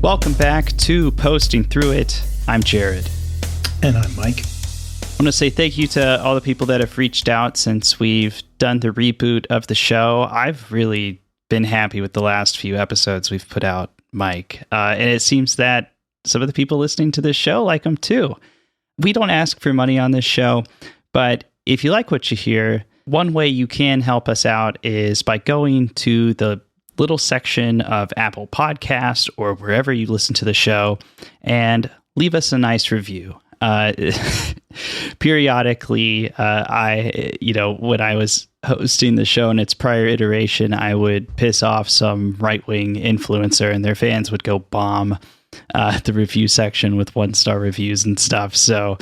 Welcome back to Posting Through It. I'm Jared. And I'm Mike. I want to say thank you to all the people that have reached out since we've done the reboot of the show. I've really been happy with the last few episodes we've put out, Mike. And it seems that some of the people listening to this show like them too. We don't ask for money on this show, but if you like what you hear, one way you can help us out is by going to the little section of Apple Podcasts or wherever you listen to the show and leave us a nice review. Periodically, when I was hosting the show in its prior iteration, I would piss off some right-wing influencer and their fans would go bomb the review section with 1-star reviews and stuff. So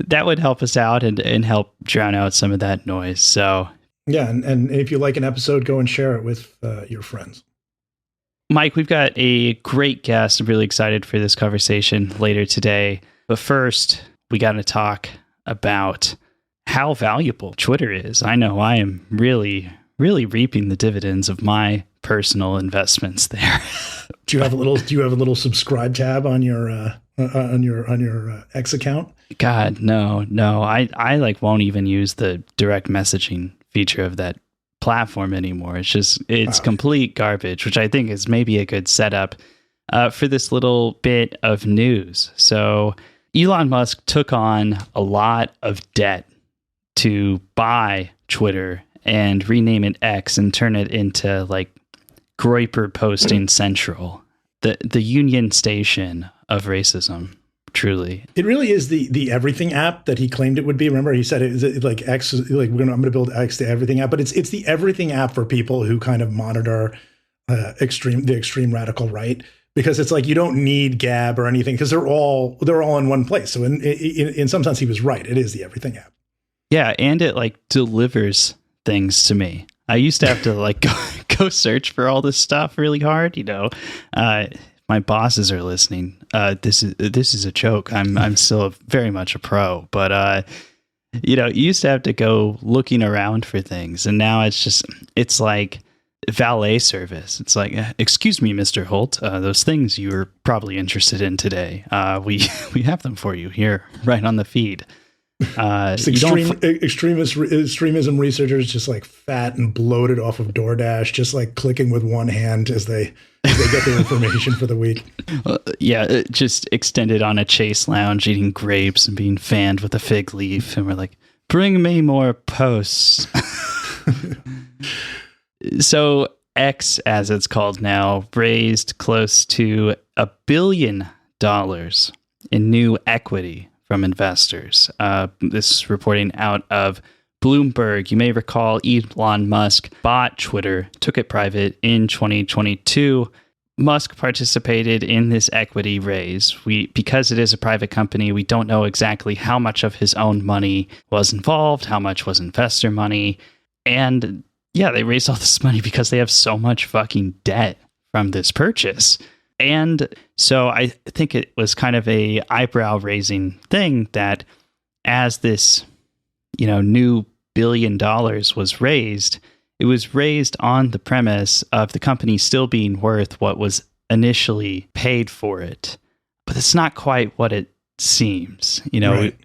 that would help us out and help drown out some of that noise. So yeah, and if you like an episode, go and share it with your friends. Mike, we've got a great guest. I'm really excited for this conversation later today. But first, we got to talk about how valuable Twitter is. I know I am really, really reaping the dividends of my personal investments there. Do you have a little subscribe tab on your X account? God, no. I won't even use the direct messaging feature of that platform anymore. It's complete garbage, which I think is maybe a good setup for this little bit of news. So Elon Musk took on a lot of debt to buy Twitter and rename it X and turn it into like Groyper Posting Central, the Union Station of racism. Truly, it really is the everything app that he claimed it would be. Remember, he said it was like X, like I'm going to build X, the everything app, but it's the everything app for people who kind of monitor the extreme radical right, because it's like you don't need Gab or anything because they're all in one place. So in some sense, he was right. It is the everything app. Yeah, and it like delivers things to me. I used to have to like go search for all this stuff really hard, my bosses are listening. This is a joke. I'm still very much a pro, but you used to have to go looking around for things, and now it's like valet service. It's like, excuse me, Mr. Holt, those things you were probably interested in today. We have them for you here, right on the feed. Extremism researchers just like fat and bloated off of DoorDash, just like clicking with one hand as they get their information for the week. Just extended on a Chase lounge, eating grapes and being fanned with a fig leaf. And we're like, bring me more posts. So X, as it's called now, raised close to $1 billion in new equity from investors. This is reporting out of Bloomberg. You may recall Elon Musk bought Twitter, took it private in 2022. Musk participated in this equity raise. Because it is a private company, we don't know exactly how much of his own money was involved, how much was investor money. And yeah, they raised all this money because they have so much fucking debt from this purchase. And so I think it was kind of a eyebrow-raising thing that as this, new $1 billion was raised, it was raised on the premise of the company still being worth what was initially paid for it. But it's not quite what it seems. Right.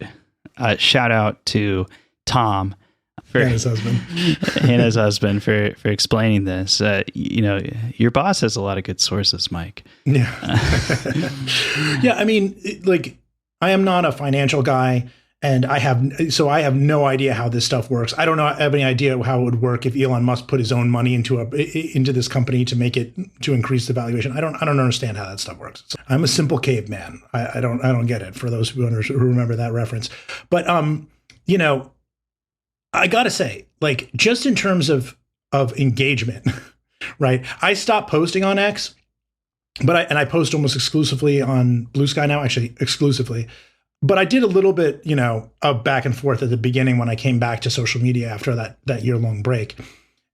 Shout out to Tom. Hannah's husband for explaining this. Your boss has a lot of good sources, Mike. Yeah. Yeah. I mean, I am not a financial guy, and I have no idea how this stuff works. I don't have any idea how it would work if Elon Musk put his own money into this company to increase the valuation. I don't understand how that stuff works. I'm a simple caveman. I don't get it, for those who remember that reference. But I gotta say, just in terms of engagement, right? I stopped posting on X, but I post almost exclusively on Blue Sky now, actually exclusively. But I did a little bit, of back and forth at the beginning when I came back to social media after that year-long break.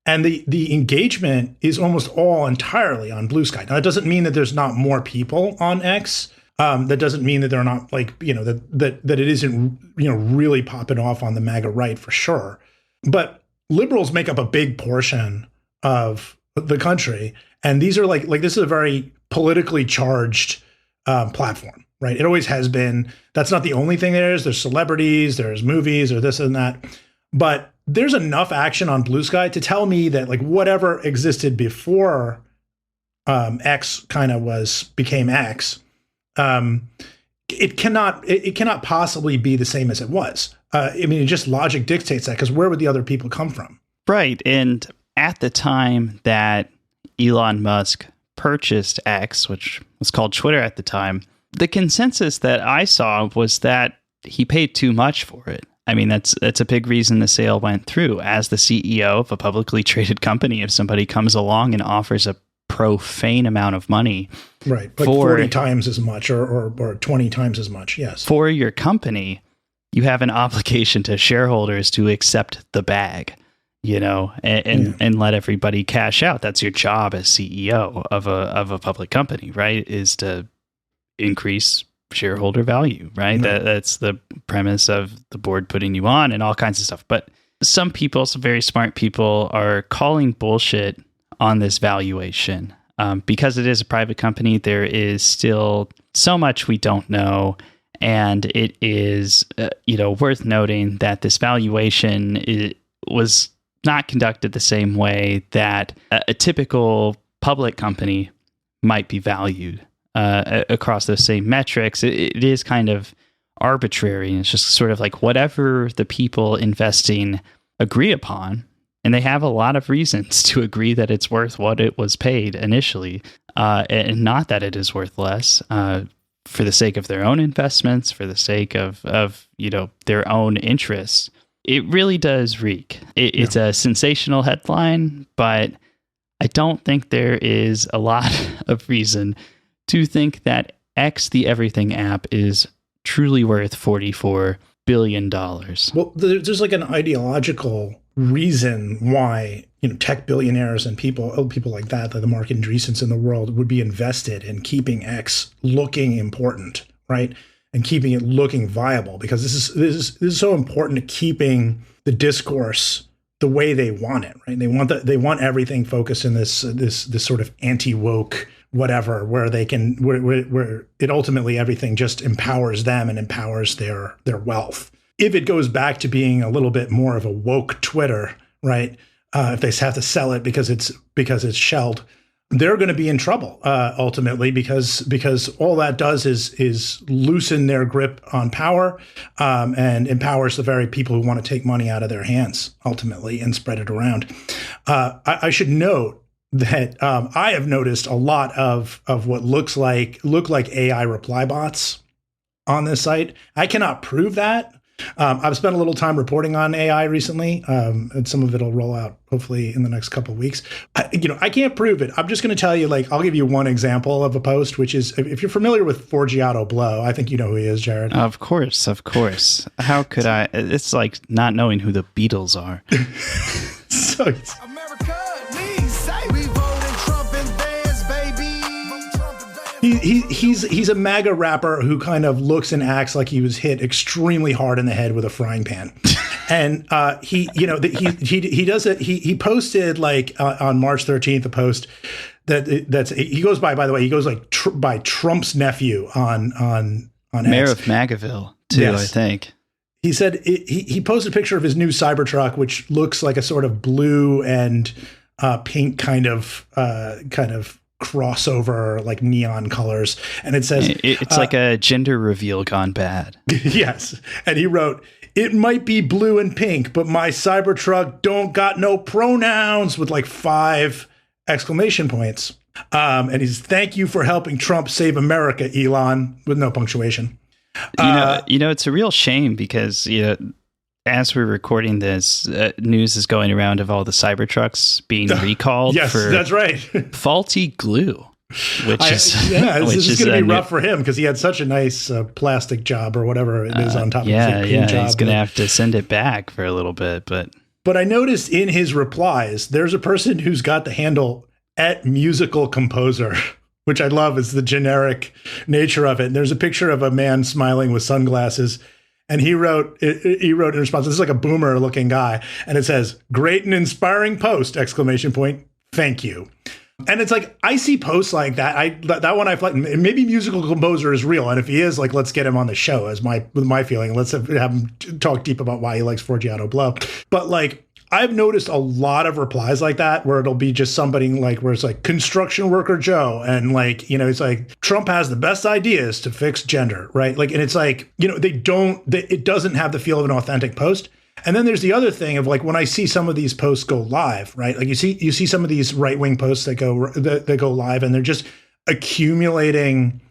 And the engagement is almost all entirely on Blue Sky. Now, that doesn't mean that there's not more people on X. That doesn't mean that they're not that it isn't, really popping off on the MAGA right for sure. But liberals make up a big portion of the country. And these are like this is a very politically charged platform, right? It always has been. That's not the only thing there is. There's celebrities, there's movies, or this and that. But there's enough action on Blue Sky to tell me that like whatever existed before X kind of became X, it cannot possibly be the same as it was. I mean, just logic dictates that, because where would the other people come from? Right. And at the time that Elon Musk purchased X, which was called Twitter at the time, the consensus that I saw was that he paid too much for it. I mean, that's a big reason the sale went through. As the CEO of a publicly traded company, if somebody comes along and offers a profane amount of money, right, like 40 times as much or 20 times as much, yes, for your company, you have an obligation to shareholders to accept the bag, and let everybody cash out. That's your job as CEO of a public company, right? Is to increase shareholder value, right? That's the premise of the board putting you on and all kinds of stuff. But some people, some very smart people, are calling bullshit on this valuation. Because it is a private company, there is still so much we don't know. And it is, worth noting that this valuation was not conducted the same way that a typical public company might be valued across those same metrics. It is kind of arbitrary. And it's just sort of like whatever the people investing agree upon. And they have a lot of reasons to agree that it's worth what it was paid initially, and not that it is worth less, for the sake of their own investments, for the sake of their own interests. It really does reek. It's a sensational headline, but I don't think there is a lot of reason to think that X, the Everything app, is truly worth $44 billion. Well, there's like an ideological reason why tech billionaires and people like that, like the Mark Andreessens in the world, would be invested in keeping X looking important, right, and keeping it looking viable, because this is so important to keeping the discourse the way they want it, right? They want everything focused in this sort of anti-woke whatever, where they can where it ultimately everything just empowers them and empowers their wealth. If it goes back to being a little bit more of a woke Twitter, right? If they have to sell it because it's shelled, they're going to be in trouble ultimately, because all that does is loosen their grip on power and empowers the very people who want to take money out of their hands ultimately and spread it around. I should note that I have noticed a lot of what look like AI reply bots on this site. I cannot prove that. I've spent a little time reporting on AI recently, and some of it will roll out hopefully in the next couple of weeks. I can't prove it. I'm just going to tell you, I'll give you one example of a post, which is, if you're familiar with Forgiato Blow, I think you know who he is, Jared. Of course. How could I? It's like not knowing who the Beatles are. So he's a MAGA rapper who kind of looks and acts like he was hit extremely hard in the head with a frying pan. And he does it. He posted on March 13th a post he goes by the way, he goes by Trump's nephew on Mayor X. of MAGAville too, yes. I think. He said he posted a picture of his new Cybertruck, which looks like a sort of blue and pink kind of crossover, like neon colors, and it says it's like a gender reveal gone bad. Yes. And he wrote, "It might be blue and pink, but my Cybertruck don't got no pronouns," with 5 exclamation points. And he's, "Thank you for helping Trump save America, Elon," with no punctuation. It's a real shame because as we're recording this, news is going around of all the Cybertrucks being recalled. Yes, for that's right. faulty glue, this is going to be rough for him because he had such a nice plastic job or whatever it is on top of his paint job. He's going to have to send it back for a little bit. But I noticed in his replies, there's a person who's got the handle @musicalcomposer, which I love is the generic nature of it. And there's a picture of a man smiling with sunglasses. And he wrote in response, this is like a boomer looking guy. And it says, "Great and inspiring post, exclamation point. Thank you." And it's like, I see posts like that. That one I feel like maybe musical composer is real. And if he is, like, let's get him on the show as my feeling. Let's have him talk deep about why he likes Forgiato Blow. But like, I've noticed a lot of replies like that where it'll be just somebody like where it's like construction worker Joe. And like, it's like Trump has the best ideas to fix gender. Right. Like, and it's like, it doesn't have the feel of an authentic post. And then there's the other thing of like when I see some of these posts go live, right? Like you see some of these right wing posts that go live and they're just accumulating.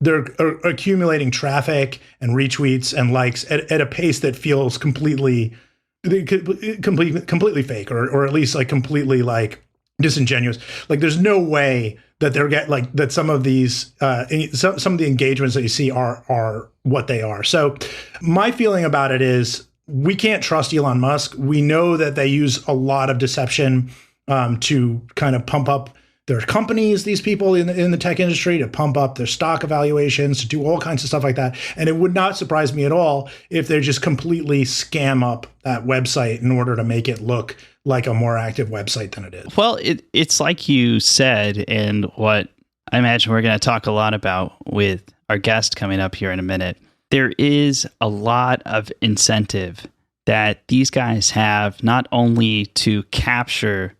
They're accumulating traffic and retweets and likes at a pace that feels completely fake or at least like completely like disingenuous. Like there's no way that they're that some of these some of the engagements that you see are what they are. So my feeling about it is we can't trust Elon Musk. We know that they use a lot of deception to kind of pump up their companies, these people in the tech industry, to pump up their stock evaluations, to do all kinds of stuff like that. And it would not surprise me at all if they just completely scam up that website in order to make it look like a more active website than it is. Well, it's like you said, and what I imagine we're going to talk a lot about with our guest coming up here in a minute. There is a lot of incentive that these guys have, not only to capture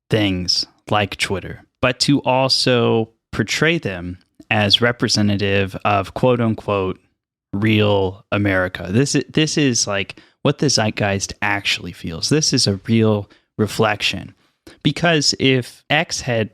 things like Twitter, but to also portray them as representative of quote unquote real America. This is like what the zeitgeist actually feels. This is a real reflection. Because if X had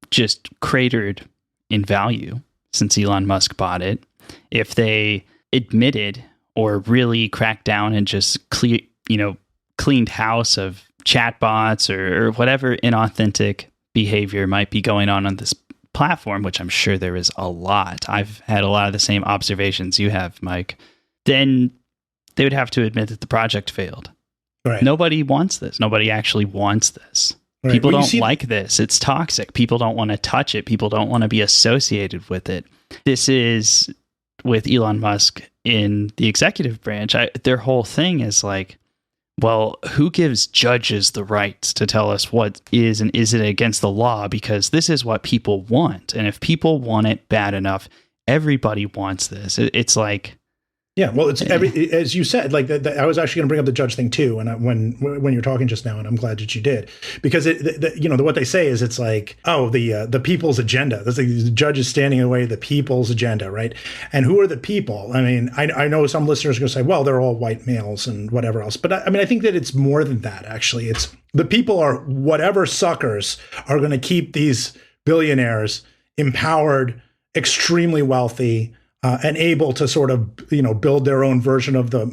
just cratered in value since Elon Musk bought it, if they admitted or really cracked down and just cleaned house of chatbots or whatever inauthentic behavior might be going on this platform, which I'm sure there is a lot. I've had a lot of the same observations you have, Mike. Then they would have to admit that the project failed. Right. Nobody wants this. Nobody actually wants this. Right. People don't like this. It's toxic. People don't want to touch it. People don't want to be associated with it. This is with Elon Musk in the executive branch. Their whole thing is like, well, who gives judges the rights to tell us what is and isn't against the law? Because this is what people want. And if people want it bad enough, everybody wants this. It's like... Yeah, well, it's as you said, like I was actually going to bring up the judge thing too, and when you're talking just now, and I'm glad that you did, because what they say is it's like, oh, the people's agenda. That's like the judge is standing in the way of the people's agenda, right? And who are the people? I mean, I know some listeners are going to say, well, they're all white males and whatever else, but I mean, I think that it's more than that. Actually, it's the people are whatever suckers are going to keep these billionaires empowered, extremely wealthy. And able to sort of, build their own version of the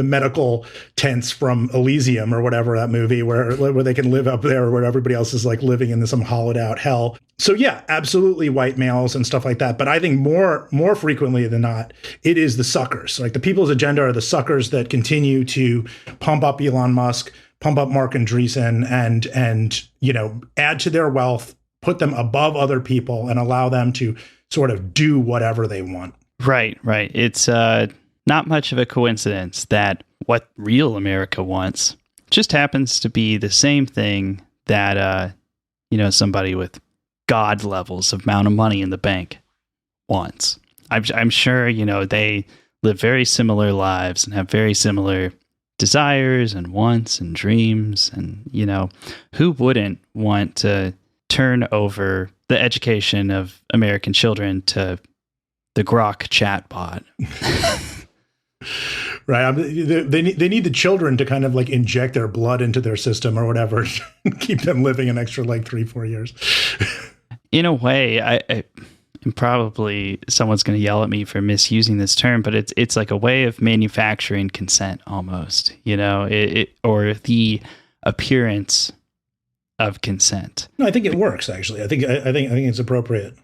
medical tents from Elysium or whatever, that movie where they can live up there where everybody else is like living in some hollowed out hell. So yeah, absolutely white males and stuff like that. But I think more frequently than not, it is the suckers. Like the people's agenda are the suckers that continue to pump up Elon Musk, pump up Mark Andreessen, and add to their wealth, put them above other people, and allow them to sort of do whatever they want. Right. It's not much of a coincidence that what real America wants just happens to be the same thing that, somebody with God levels of amount of money in the bank wants. I'm sure, they live very similar lives and have very similar desires and wants and dreams. And, who wouldn't want to turn over the education of American children to the Grok chatbot? Right. They need the children to kind of like inject their blood into their system or whatever, keep them living an extra like 3-4 years. In a way, I probably someone's going to yell at me for misusing this term, but it's like a way of manufacturing consent almost, or the appearance of consent. No, I think it works actually. I think it's appropriate.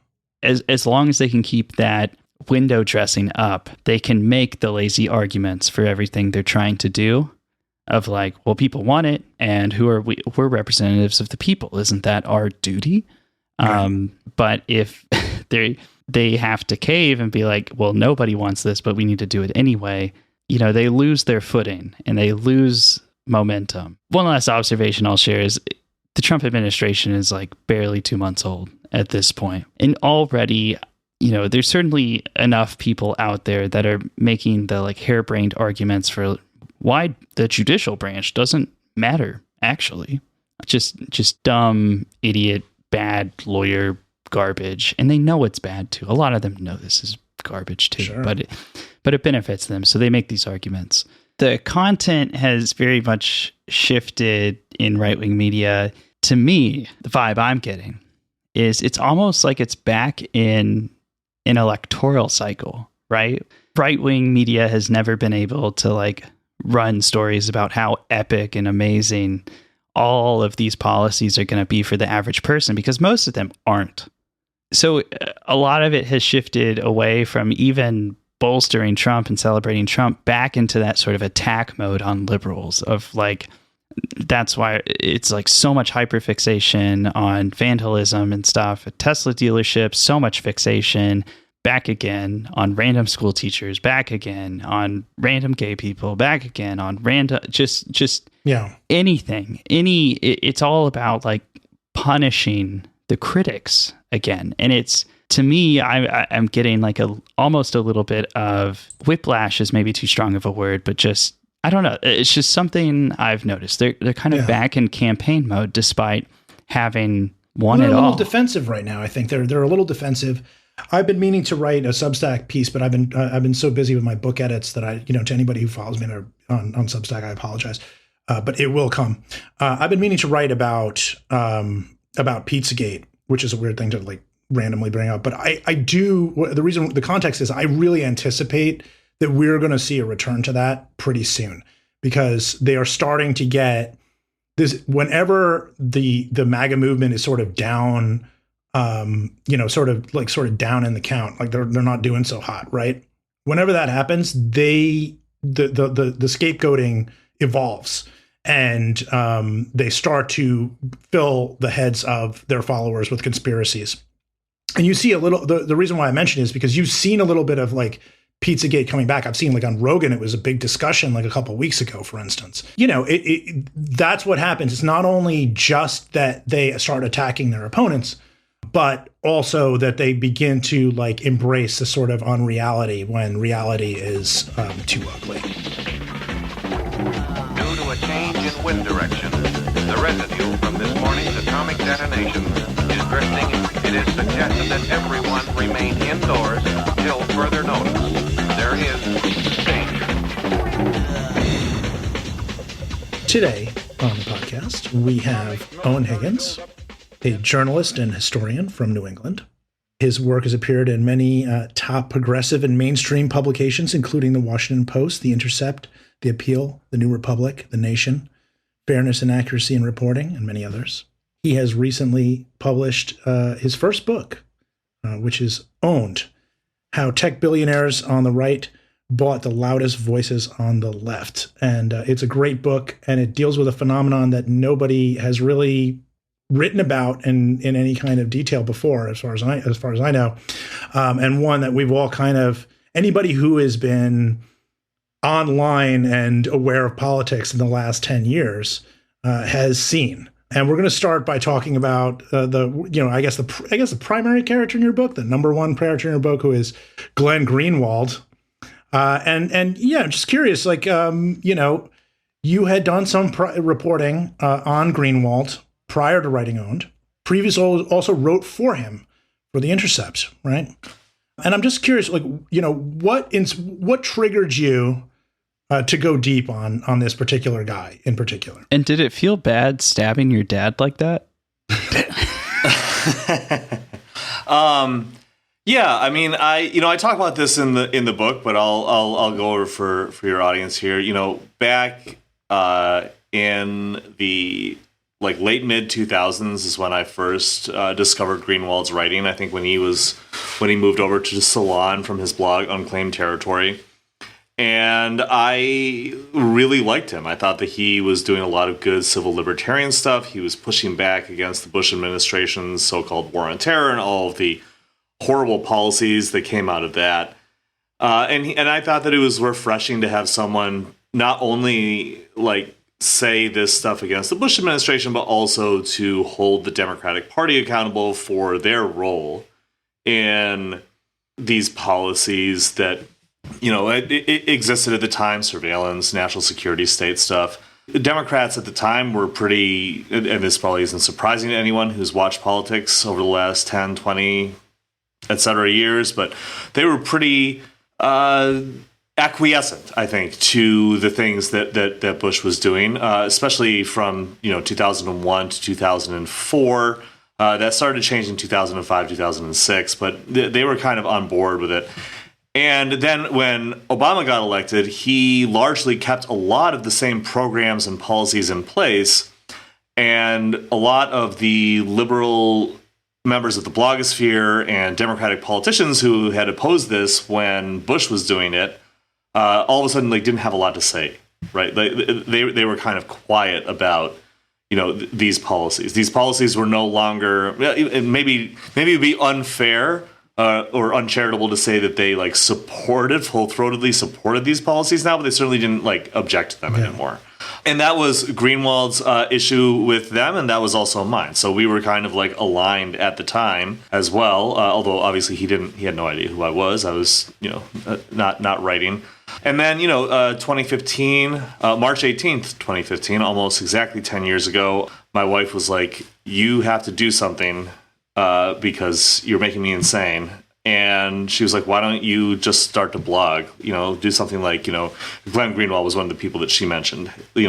As long as they can keep that window dressing up, they can make the lazy arguments for everything they're trying to do of like, well, people want it, and who are we? We're representatives of the people. Isn't that our duty? Right. But if they have to cave and be like, well, nobody wants this, but we need to do it anyway, they lose their footing and they lose momentum. One last observation I'll share is the Trump administration is like barely 2 months old at this point. And already, there's certainly enough people out there that are making the like harebrained arguments for why the judicial branch doesn't matter, actually. Just dumb, idiot, bad lawyer garbage. And they know it's bad too. A lot of them know this is garbage too, sure. but it benefits them. So they make these arguments. The content has very much shifted in right-wing media. To me, the vibe I'm getting is it's almost like it's back in an electoral cycle, right? Right-wing media has never been able to like run stories about how epic and amazing all of these policies are going to be for the average person, because most of them aren't. So a lot of it has shifted away from even bolstering Trump and celebrating Trump back into that sort of attack mode on liberals of like, that's why it's like so much hyperfixation on vandalism and stuff at Tesla dealerships, so much fixation back again on random school teachers, back again on random gay people, back again on random, just anything, it's all about like punishing the critics again. And it's, to me, I'm getting like almost a little bit of whiplash is maybe too strong of a word, but just, I don't know. It's just something I've noticed. They're kind of back in campaign mode despite having won it all. They're a little defensive right now. I think they're a little defensive. I've been meaning to write a Substack piece, but I've been so busy with my book edits that to anybody who follows me on Substack, I apologize. But it will come. I've been meaning to write about Pizzagate, which is a weird thing to like randomly bring up. But the context is I really anticipate that we're going to see a return to that pretty soon, because they are starting to get this whenever the MAGA movement is sort of down, sort of down in the count, like they're not doing so hot, right? Whenever that happens, the scapegoating evolves, and they start to fill the heads of their followers with conspiracies. And you see a little, the reason why I mention it is because you've seen a little bit of like Pizzagate coming back. I've seen like on Rogan, it was a big discussion like a couple of weeks ago, for instance. That's what happens. It's not only just that they start attacking their opponents, but also that they begin to like embrace the sort of unreality when reality is too ugly. Due to a change in wind direction, the residue from this morning's atomic detonation is drifting. It is suggested that everyone remain indoors till further notice. There is danger. Today on the podcast, we have Eoin Higgins, a journalist and historian from New England. His work has appeared in many top progressive and mainstream publications, including The Washington Post, The Intercept, The Appeal, The New Republic, The Nation, Fairness and Accuracy in Reporting, and many others. He has recently published his first book, which is Owned: How Tech Billionaires on the Right Bought the Loudest Voices on the Left. And it's a great book, and it deals with a phenomenon that nobody has really written about in any kind of detail before, as far as I know, and one that we've all kind of, anybody who has been online and aware of politics in the last 10 years has seen. And we're going to start by talking about the primary character in your book, the number one character in your book, who is Glenn Greenwald. I'm just curious, you had done some reporting on Greenwald prior to writing Owned. Previously also wrote for him for The Intercept, right? And I'm just curious, what triggered you to go deep on this particular guy in particular? And did it feel bad stabbing your dad like that? Yeah, I mean, I talk about this in the book, but I'll go over for your audience here. Back in the late mid 2000s is when I first discovered Greenwald's writing. I think when he moved over to Salon from his blog Unclaimed Territory. And I really liked him. I thought that he was doing a lot of good civil libertarian stuff. He was pushing back against the Bush administration's so-called war on terror and all of the horrible policies that came out of that. And I thought that it was refreshing to have someone not only say this stuff against the Bush administration, but also to hold the Democratic Party accountable for their role in these policies that, it existed at the time: surveillance, national security, state stuff. The Democrats at the time were pretty, and this probably isn't surprising to anyone who's watched politics over the last 10, 20, et cetera years, but they were pretty acquiescent, I think, to the things that Bush was doing, especially from 2001 to 2004. That started to change in 2005, 2006, but they were kind of on board with it. And then when Obama got elected, he largely kept a lot of the same programs and policies in place. And a lot of the liberal members of the blogosphere and Democratic politicians who had opposed this when Bush was doing it, all of a sudden didn't have a lot to say, right? They were kind of quiet about these policies. These policies were no longer, maybe it'd be unfair or uncharitable to say that they full-throatedly supported these policies now, but they certainly didn't object to them anymore. And that was Greenwald's issue with them, and that was also mine. So we were kind of aligned at the time as well. Although obviously he had no idea who I was. I was not writing. And then 2015, March 18th, 2015, almost exactly 10 years ago, my wife was like, "You have to do something because you're making me insane." And she was like, "Why don't you just start to blog? Do something like, Glenn Greenwald was one of the people that she mentioned. Do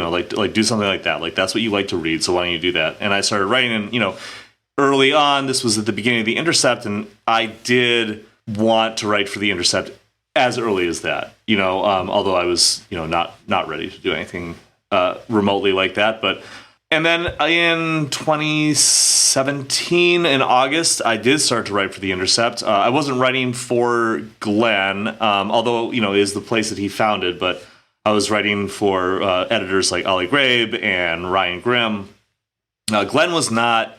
something like that. That's what you like to read. So why don't you do that?" And I started writing. And early on, this was at the beginning of The Intercept, and I did want to write for The Intercept as early as that. Although I was not ready to do anything remotely like that, but. And then in 2017, in August, I did start to write for The Intercept. I wasn't writing for Glenn, although, it is the place that he founded, but I was writing for editors like Ollie Grabe and Ryan Grimm. Glenn was not,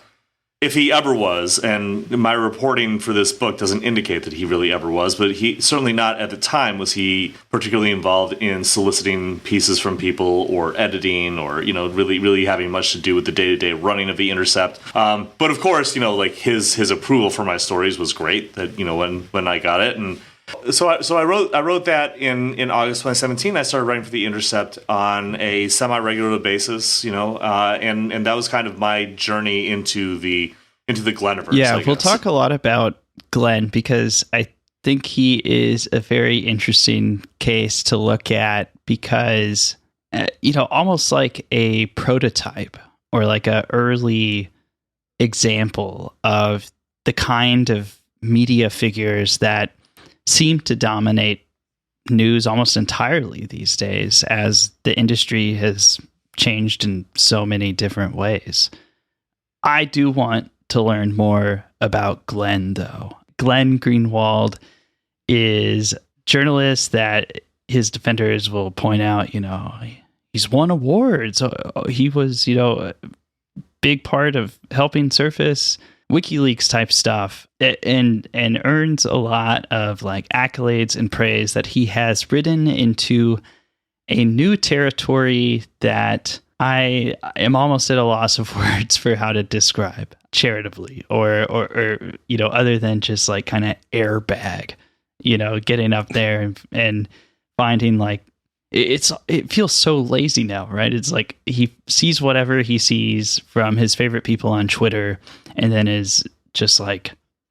if he ever was, and my reporting for this book doesn't indicate that he really ever was, but he certainly not at the time was he particularly involved in soliciting pieces from people or editing or, really having much to do with the day-to-day running of The Intercept. But of course, his approval for my stories was great that, when I got it. And so I wrote that in August 2017. I started writing for The Intercept on a semi-regular basis, and that was kind of my journey into the Glenniverse. Yeah, we'll talk a lot about Glenn because I think he is a very interesting case to look at because, almost like a prototype or like a early example of the kind of media figures that seem to dominate news almost entirely these days as the industry has changed in so many different ways. I do want to learn more about Glenn, though. Glenn Greenwald is a journalist that his defenders will point out, he's won awards. He was, a big part of helping surface WikiLeaks type stuff and earns a lot of accolades and praise that he has ridden into a new territory that I am almost at a loss of words for how to describe charitably or other than just kind of airbag, getting up there and finding it feels so lazy now, right? It's he sees whatever he sees from his favorite people on Twitter and then is just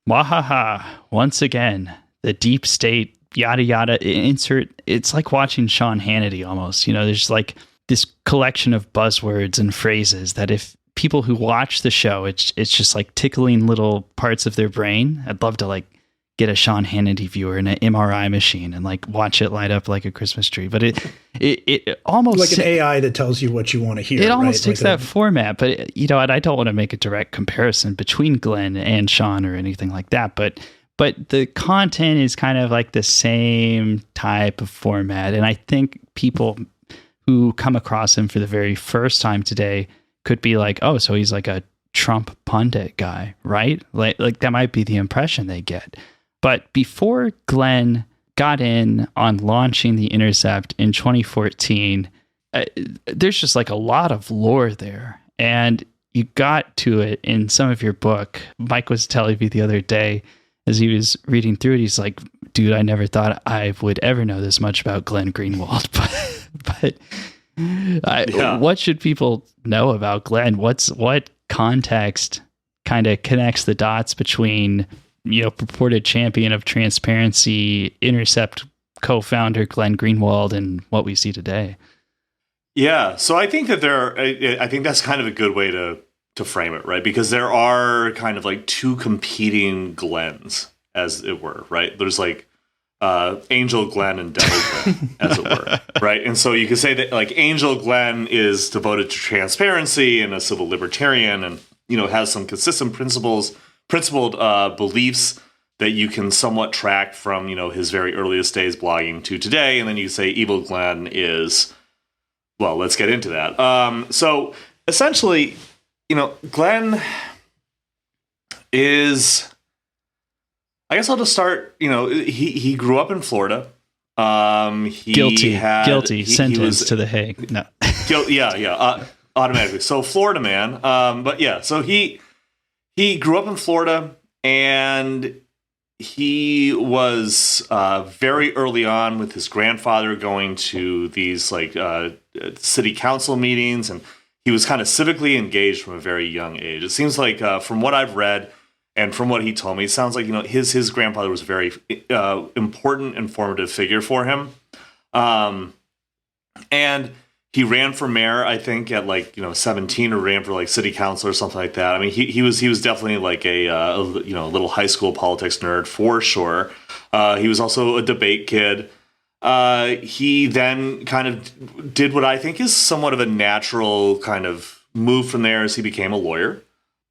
wahaha, once again, the deep state, yada, yada, insert. It's like watching Sean Hannity almost, there's this collection of buzzwords and phrases that if people who watch the show, it's just tickling little parts of their brain. I'd love to get a Sean Hannity viewer in an MRI machine and watch it light up like a Christmas tree. But it almost like an AI that tells you what you want to hear. It almost takes that format, but and I don't want to make a direct comparison between Glenn and Sean or anything like that. But the content is kind of the same type of format, and I think people who come across him for the very first time today could be oh, so he's a Trump pundit guy, right? Like that might be the impression they get. But before Glenn got in on launching The Intercept in 2014, there's just like a lot of lore there. And you got to it in some of your book. Mike was telling me the other day as he was reading through it, he's like, dude, I never thought I would ever know this much about Glenn Greenwald. But what should people know about Glenn? What context kind of connects the dots between, purported champion of transparency, Intercept co-founder Glenn Greenwald, and what we see today? Yeah, so I think that I think that's kind of a good way to frame it, right? Because there are kind of like two competing Glens, as it were, right? There's like Angel Glenn and Devil Glenn, as it were, right? And so you could say that like Angel Glenn is devoted to transparency and a civil libertarian, and has some consistent principled beliefs that you can somewhat track from his very earliest days blogging to today. And then you say Evil Glenn is, well, let's get into that. So essentially, Glenn is, I guess I'll just start, he grew up in Florida. Guilty sentence to The Hague. No. Automatically. So Florida man. But yeah, so he grew up in Florida, and he was very early on with his grandfather going to these like city council meetings, and he was kind of civically engaged from a very young age. It seems like from what I've read and from what he told me, it sounds like his grandfather was a very important, informative figure for him, and he ran for mayor, I think, at 17, or ran for like city council or something like that. I mean, he was definitely like a little high school politics nerd for sure. He was also a debate kid. He then kind of did what I think is somewhat of a natural kind of move from there as he became a lawyer.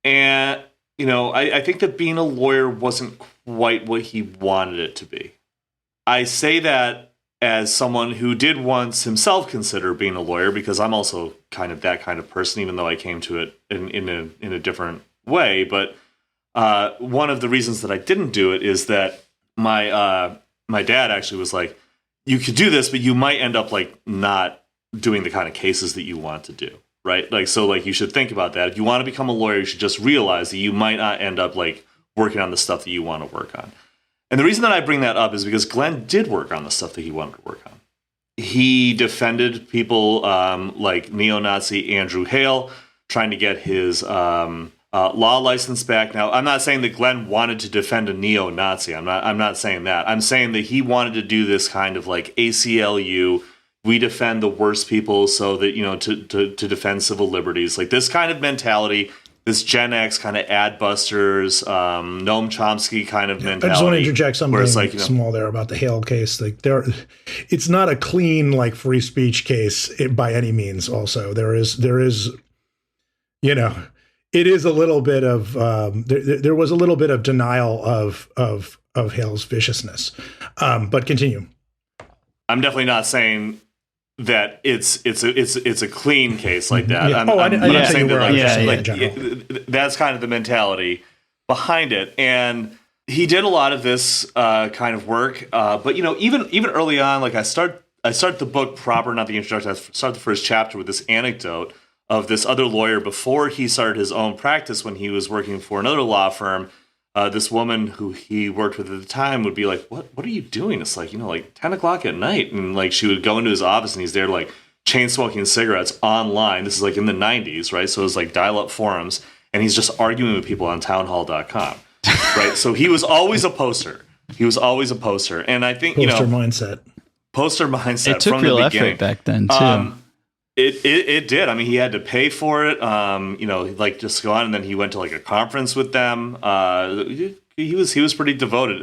And, I think that being a lawyer wasn't quite what he wanted it to be. I say that as someone who did once himself consider being a lawyer, because I'm also kind of that kind of person, even though I came to it in a different way. But one of the reasons that I didn't do it is that my dad actually was like, you could do this, but you might end up like not doing the kind of cases that you want to do, right? Like, so like you should think about that. If you want to become a lawyer, you should just realize that you might not end up like working on the stuff that you want to work on. And the reason that I bring that up is because Glenn did work on the stuff that he wanted to work on. He defended people like neo-Nazi Andrew Hale, trying to get his law license back. Now, I'm not saying that Glenn wanted to defend a neo-Nazi. I'm not saying that. I'm saying that he wanted to do this kind of like ACLU. We defend the worst people so that, to defend civil liberties. Like this kind of mentality, this Gen X kind of ad busters, Noam Chomsky kind of mentality. I just want to interject something small there about the Hale case. Like it's not a clean like free speech case by any means. Also, there is, it is a little bit of there was a little bit of denial of Hale's viciousness. But continue. I'm definitely not saying that it's a clean case like that. Yeah. I'm saying that that's kind of the mentality behind it. And he did a lot of this kind of work. But even early on, like I start the book proper, not the introduction. I start the first chapter with this anecdote of this other lawyer before he started his own practice when he was working for another law firm. This woman who he worked with at the time would be like, what are you doing? It's like, like 10 o'clock at night. And like, she would go into his office and he's there like chain smoking cigarettes online. This is like in the 90s, right? So it was like dial-up forums, and he's just arguing with people on townhall.com, right? So he was always a poster. And I think, poster mindset. It took from real the beginning. effort back then too. It did. I mean, he had to pay for it. Like just go on, and then he went to like a conference with them. He was pretty devoted.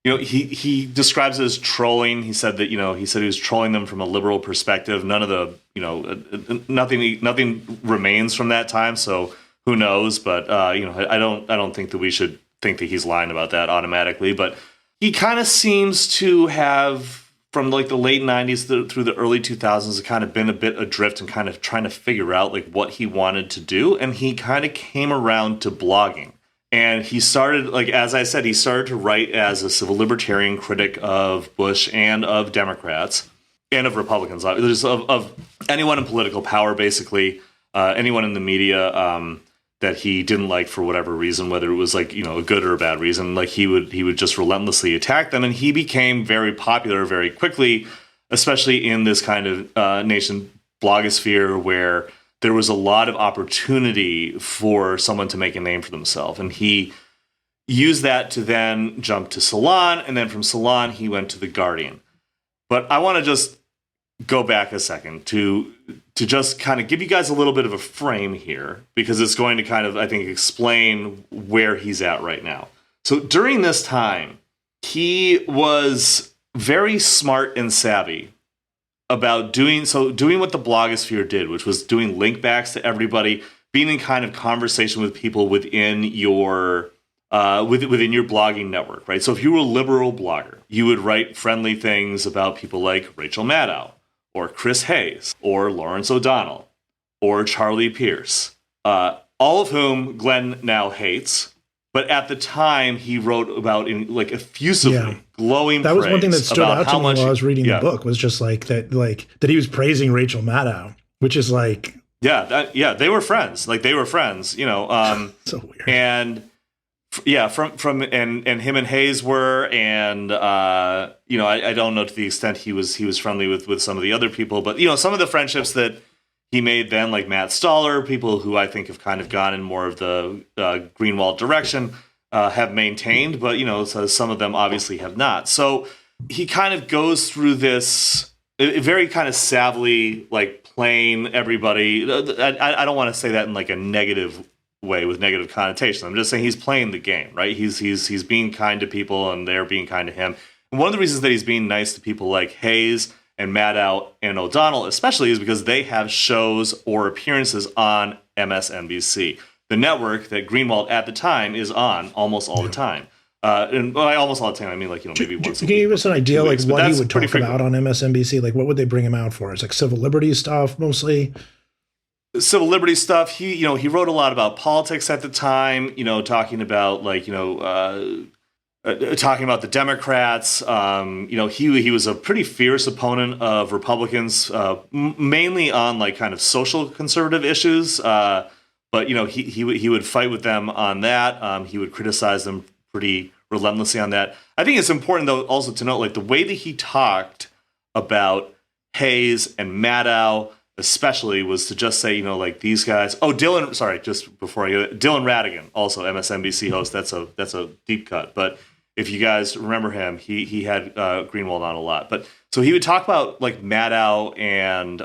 He describes it as trolling. He said that he was trolling them from a liberal perspective. None of the nothing remains from that time. So who knows? But I don't think that we should think that he's lying about that automatically. But he kind of seems to have, from like the late 90s through the early 2000s, kind of been a bit adrift and kind of trying to figure out like what he wanted to do. And he kind of came around to blogging. And he started, like, as I said, he started to write as a civil libertarian critic of Bush and of Democrats. and of Republicans, there's of anyone in political power, basically, anyone in the media that he didn't like for whatever reason, whether it was like, a good or a bad reason, like he would just relentlessly attack them. And he became very popular very quickly, especially in this kind of nation blogosphere where there was a lot of opportunity for someone to make a name for themselves. And he used that to then jump to Salon, and then from Salon he went to The Guardian. But I want to just go back a second to just kind of give you guys a little bit of a frame here, because it's going to kind of, I think, explain where he's at right now. So during this time, he was very smart and savvy about doing what the blogosphere did, which was doing link backs to everybody, being in kind of conversation with people within your within your blogging network, right? So if you were a liberal blogger, you would write friendly things about people like Rachel Maddow, or Chris Hayes, or Lawrence O'Donnell, or Charlie Pierce, all of whom Glenn now hates. But at the time, he wrote about in like effusively, glowing. That was one thing that stood out to me while I was reading the yeah. book, was just that he was praising Rachel Maddow, which is like, they were friends. Like they were friends, so weird. And from him and Hayes were, and I don't know to the extent he was friendly with some of the other people, but some of the friendships that he made then, like Matt Stoller, people who I think have kind of gone in more of the Greenwald direction, have maintained, but so some of them obviously have not. So he kind of goes through this very kind of savvily, like playing everybody. I don't want to say that in like a negative way with negative connotation. I'm just saying he's playing the game, right? He's being kind to people and they're being kind to him. And one of the reasons that he's being nice to people like Hayes and Maddow and O'Donnell especially is because they have shows or appearances on MSNBC, the network that Greenwald at the time is on almost all the time. And by almost all the time, I mean like maybe once a week. Can you give us an idea like what he would talk frequent. about on MSNBC? Like what would they bring him out for? It's like civil liberties stuff mostly. Civil liberties stuff. He wrote a lot about politics at the time. Talking about like talking about the Democrats. He was a pretty fierce opponent of Republicans, mainly on like kind of social conservative issues. But he would fight with them on that. He would criticize them pretty relentlessly on that. I think it's important though also to note like the way that he talked about Hayes and Maddow especially was to just say, like these guys. Oh, Dylan. Sorry, just before I get it, Dylan Ratigan, also MSNBC host. That's a deep cut. But if you guys remember him, he had Greenwald on a lot. But so he would talk about like Maddow and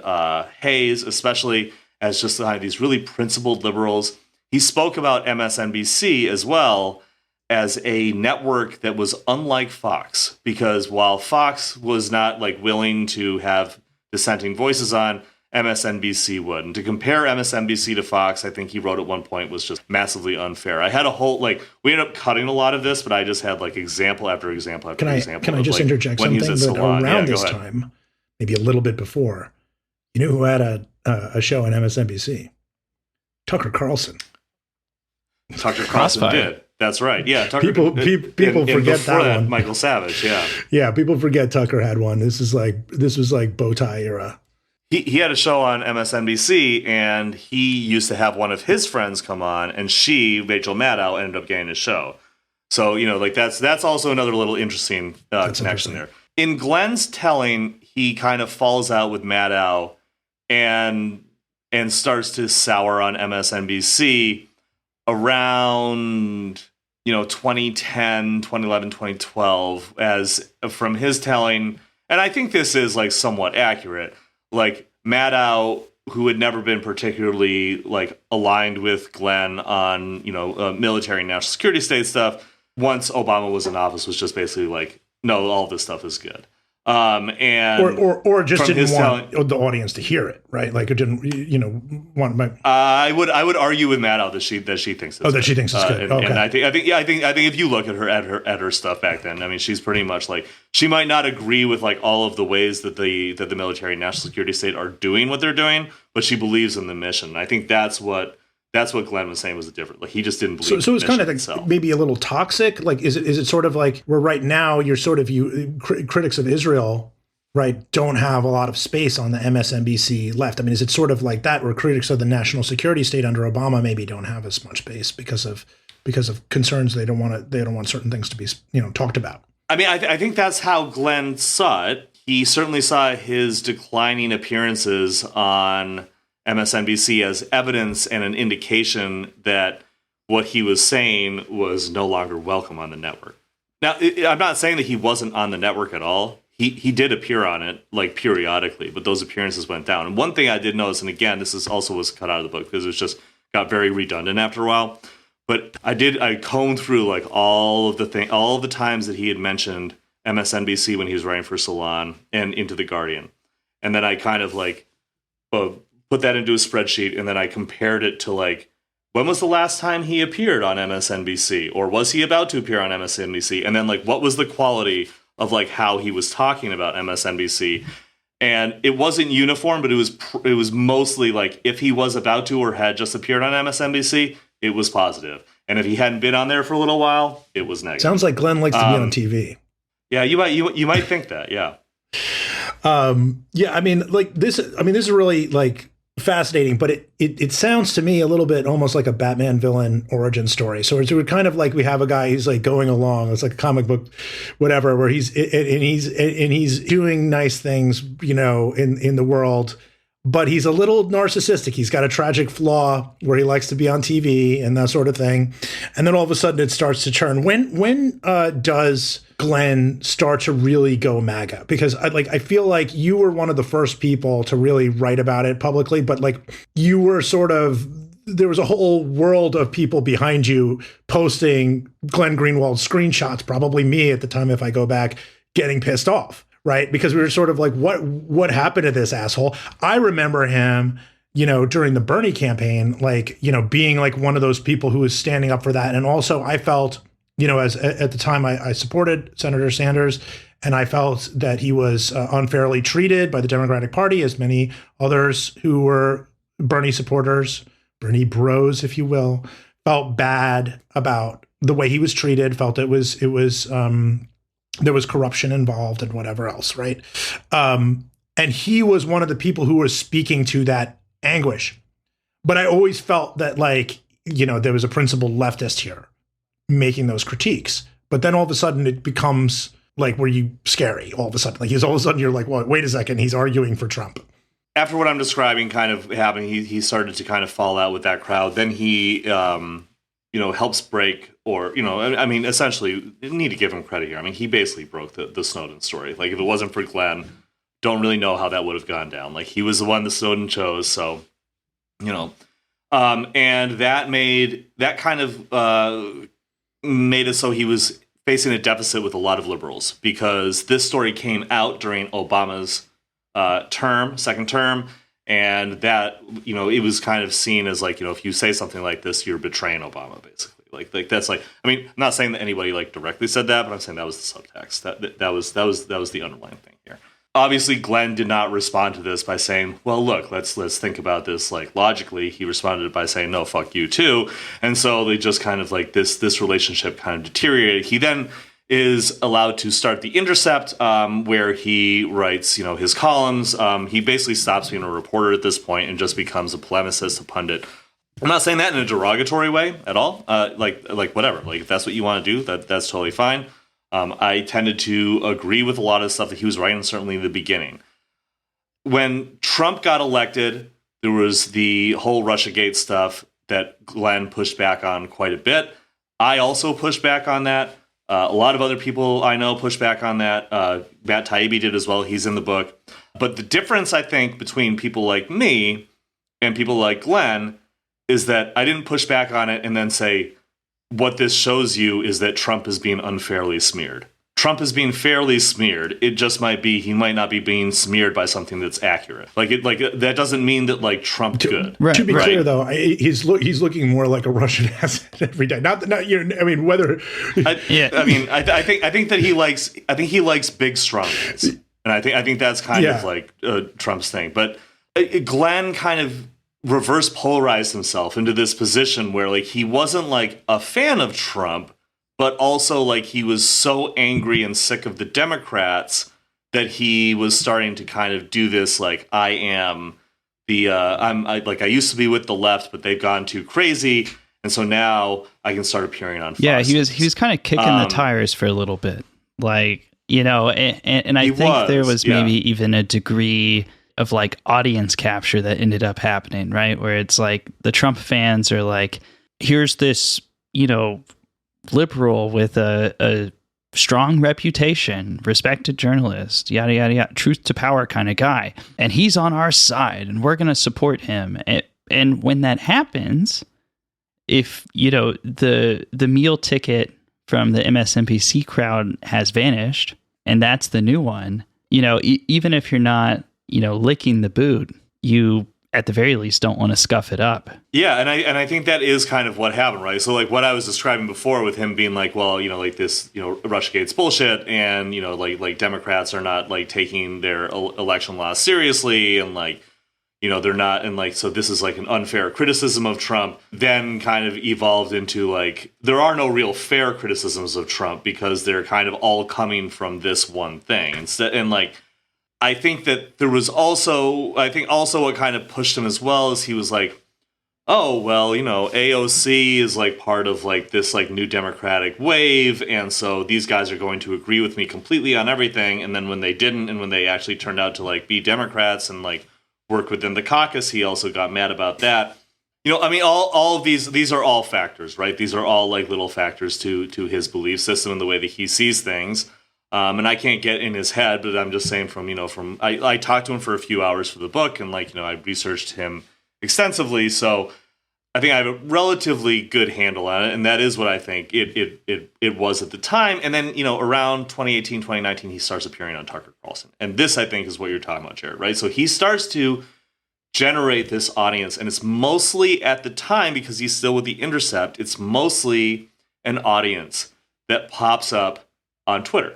Hayes, especially as just these really principled liberals. He spoke about MSNBC as well as a network that was unlike Fox, because while Fox was not like willing to have dissenting voices on, MSNBC would. And to compare MSNBC to Fox, I think he wrote at one point, was just massively unfair. I had a whole, we ended up cutting a lot of this, but I just had like example after example after example. Can I just interject something that around this time, maybe a little bit before, you know who had a show on MSNBC? Tucker Carlson. Tucker Carlson did. That's right. Yeah. Tucker, people forget that one. Michael Savage. Yeah. Yeah. People forget Tucker had one. This was like bow tie era. He had a show on MSNBC, and he used to have one of his friends come on, and Rachel Maddow, ended up getting his show. So, that's also another little interesting connection there. In Glenn's telling, he kind of falls out with Maddow and starts to sour on MSNBC around 2010, 2011, 2012, as from his telling, and I think this is like somewhat accurate. Like Maddow, who had never been particularly like aligned with Glenn on military and national security state stuff, once Obama was in office, was just basically like, no, all this stuff is good. And or just didn't want the audience to hear it, right? Like it didn't, want my. I would argue with Maddow that she thinks. It's that she thinks it's good. Okay. And I think if you look at her stuff back then, I mean, she's pretty much like, she might not agree with like all of the ways that the military and national security state are doing what they're doing, but she believes in the mission. And I think that's what Glenn was saying was the difference. Like he just didn't believe. So it's kind of like maybe a little toxic. Like is it sort of like where right now you're sort of critics of Israel right, don't have a lot of space on the MSNBC left. I mean, is it sort of like that, where critics of the national security state under Obama maybe don't have as much space because of concerns they don't want certain things to be talked about? I mean, I think that's how Glenn saw it. He certainly saw his declining appearances on MSNBC as evidence and an indication that what he was saying was no longer welcome on the network. Now, I'm not saying that he wasn't on the network at all. He did appear on it, like, periodically, but those appearances went down. And one thing I did notice, and again, this is also was cut out of the book because it just got very redundant after a while, but I combed through like all of the times that he had mentioned MSNBC when he was writing for Salon and into The Guardian. And then I kind of like put that into a spreadsheet, and then I compared it to like, when was the last time he appeared on MSNBC, or was he about to appear on MSNBC? And then like, what was the quality of like how he was talking about MSNBC? And it wasn't uniform, but it was mostly like, if he was about to or had just appeared on MSNBC, it was positive. And if he hadn't been on there for a little while, it was negative. Sounds like Glenn likes to be on TV. Yeah, you might think that. Yeah. Yeah, I mean, like this is really like fascinating, but it sounds to me a little bit almost like a Batman villain origin story. So it's kind of like we have a guy who's like going along. It's like a comic book, whatever, where he's doing nice things, in the world, but he's a little narcissistic. He's got a tragic flaw where he likes to be on TV and that sort of thing. And then all of a sudden it starts to turn. When does Glenn start to really go MAGA? Because I feel like you were one of the first people to really write about it publicly, but like you were there was a whole world of people behind you posting Glenn Greenwald screenshots, probably me at the time, if I go back, getting pissed off, right? Because we were sort of like, what happened to this asshole? I remember him, during the Bernie campaign, like, being like one of those people who was standing up for that. And also I felt, as at the time I supported Senator Sanders, and I felt that he was unfairly treated by the Democratic Party, as many others who were Bernie supporters, Bernie bros, if you will, felt bad about the way he was treated, felt there was corruption involved and whatever else, right? And he was one of the people who was speaking to that anguish. But I always felt that, like, there was a principled leftist here making those critiques. But then all of a sudden it becomes like, were you scary all of a sudden? Like, all of a sudden you're like, well, wait a second, he's arguing for Trump. After what I'm describing kind of happened, he started to kind of fall out with that crowd. Then he, helps break, or, I mean, essentially, you need to give him credit here. I mean, he basically broke the Snowden story. Like, if it wasn't for Glenn, don't really know how that would have gone down. Like, he was the one that Snowden chose, so, and that made it so he was facing a deficit with a lot of liberals, because this story came out during Obama's second term, and that, it was kind of seen as like, if you say something like this, you're betraying Obama, basically. Like that's like, I mean, I'm not saying that anybody like directly said that, but I'm saying that was the subtext. That was the underlying thing here. Obviously, Glenn did not respond to this by saying, well, look, let's think about this like logically. He responded by saying, no, fuck you too. And so they just kind of like this relationship kind of deteriorated. He then is allowed to start The Intercept, where he writes, his columns. He basically stops being a reporter at this point and just becomes a polemicist, a pundit. I'm not saying that in a derogatory way at all. Like whatever. Like, if that's what you want to do, that's totally fine. I tended to agree with a lot of the stuff that he was writing, certainly in the beginning. When Trump got elected, there was the whole Russiagate stuff that Glenn pushed back on quite a bit. I also pushed back on that. A lot of other people I know pushed back on that. Matt Taibbi did as well. He's in the book. But the difference, I think, between people like me and people like Glenn is that I didn't push back on it and then say, what this shows you is that Trump is being unfairly smeared. Trump is being fairly smeared. It just might be, he might not be being smeared by something that's accurate. That doesn't mean that like Trump's good. Right, to be clear, though, he's looking more like a Russian asset every day. Not I mean, whether. I think that he likes big strong guys, and I think that's kind of like Trump's thing. But Glenn kind of reverse polarized himself into this position where like he wasn't like a fan of Trump, but also like he was so angry and sick of the Democrats that he was starting to kind of do this, like, I am the I used to be with the left, but they've gone too crazy, and so now I can start appearing on Fox. Yeah, he was kind of kicking the tires for a little bit, like, you know, and I think there was maybe even a degree of like audience capture that ended up happening, right? Where it's like the Trump fans are like, here's this, you know, liberal with a strong reputation, respected journalist, yada, yada, yada, truth to power kind of guy. And he's on our side and we're going to support him. And when that happens, if, you know, the meal ticket from the MSNBC crowd has vanished and that's the new one, you know, even if you're not, you know, licking the boot, you at the very least don't want to scuff it up. Yeah, and I think that is kind of what happened, right? So like what I was describing before with him being like, well, you know, like this, you know, Russiagate's bullshit, and you know, like Democrats are not like taking their election laws seriously, and like, you know, they're not, and like, so this is like an unfair criticism of Trump, then kind of evolved into like, there are no real fair criticisms of Trump because they're kind of all coming from this one thing. Instead, and like, I think that there was also, what kind of pushed him as well is he was like, oh, well, you know, AOC is like part of like this like new Democratic wave. And so these guys are going to agree with me completely on everything. And then when they didn't, and when they actually turned out to like be Democrats and like work within the caucus, he also got mad about that. You know, I mean, all of these are all factors, right? These are all like little factors to his belief system and the way that he sees things. And I can't get in his head, but I'm just saying I talked to him for a few hours for the book, and like, you know, I researched him extensively. So I think I have a relatively good handle on it. And that is what I think it was at the time. And then, you know, around 2018, 2019, he starts appearing on Tucker Carlson. And this, I think, is what you're talking about, Jared, right? So he starts to generate this audience, and it's mostly at the time, because he's still with The Intercept, it's mostly an audience that pops up on Twitter.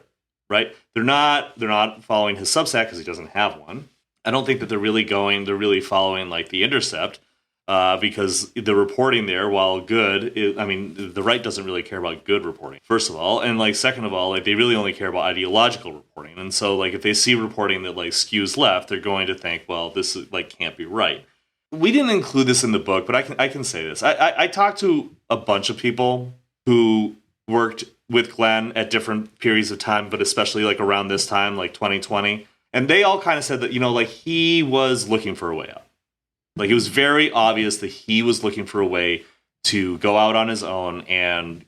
Right? They're not following his Substack because he doesn't have one. I don't think that they're really following like The Intercept because the reporting there, while good, the right doesn't really care about good reporting, first of all. And like, second of all, like they really only care about ideological reporting. And so like if they see reporting that like skews left, they're going to think, well, this is like can't be right. We didn't include this in the book, but I can say this. I talked to a bunch of people who worked with Glenn at different periods of time, but especially like around this time, like 2020. And they all kind of said that, you know, like he was looking for a way out. Like it was very obvious that he was looking for a way to go out on his own and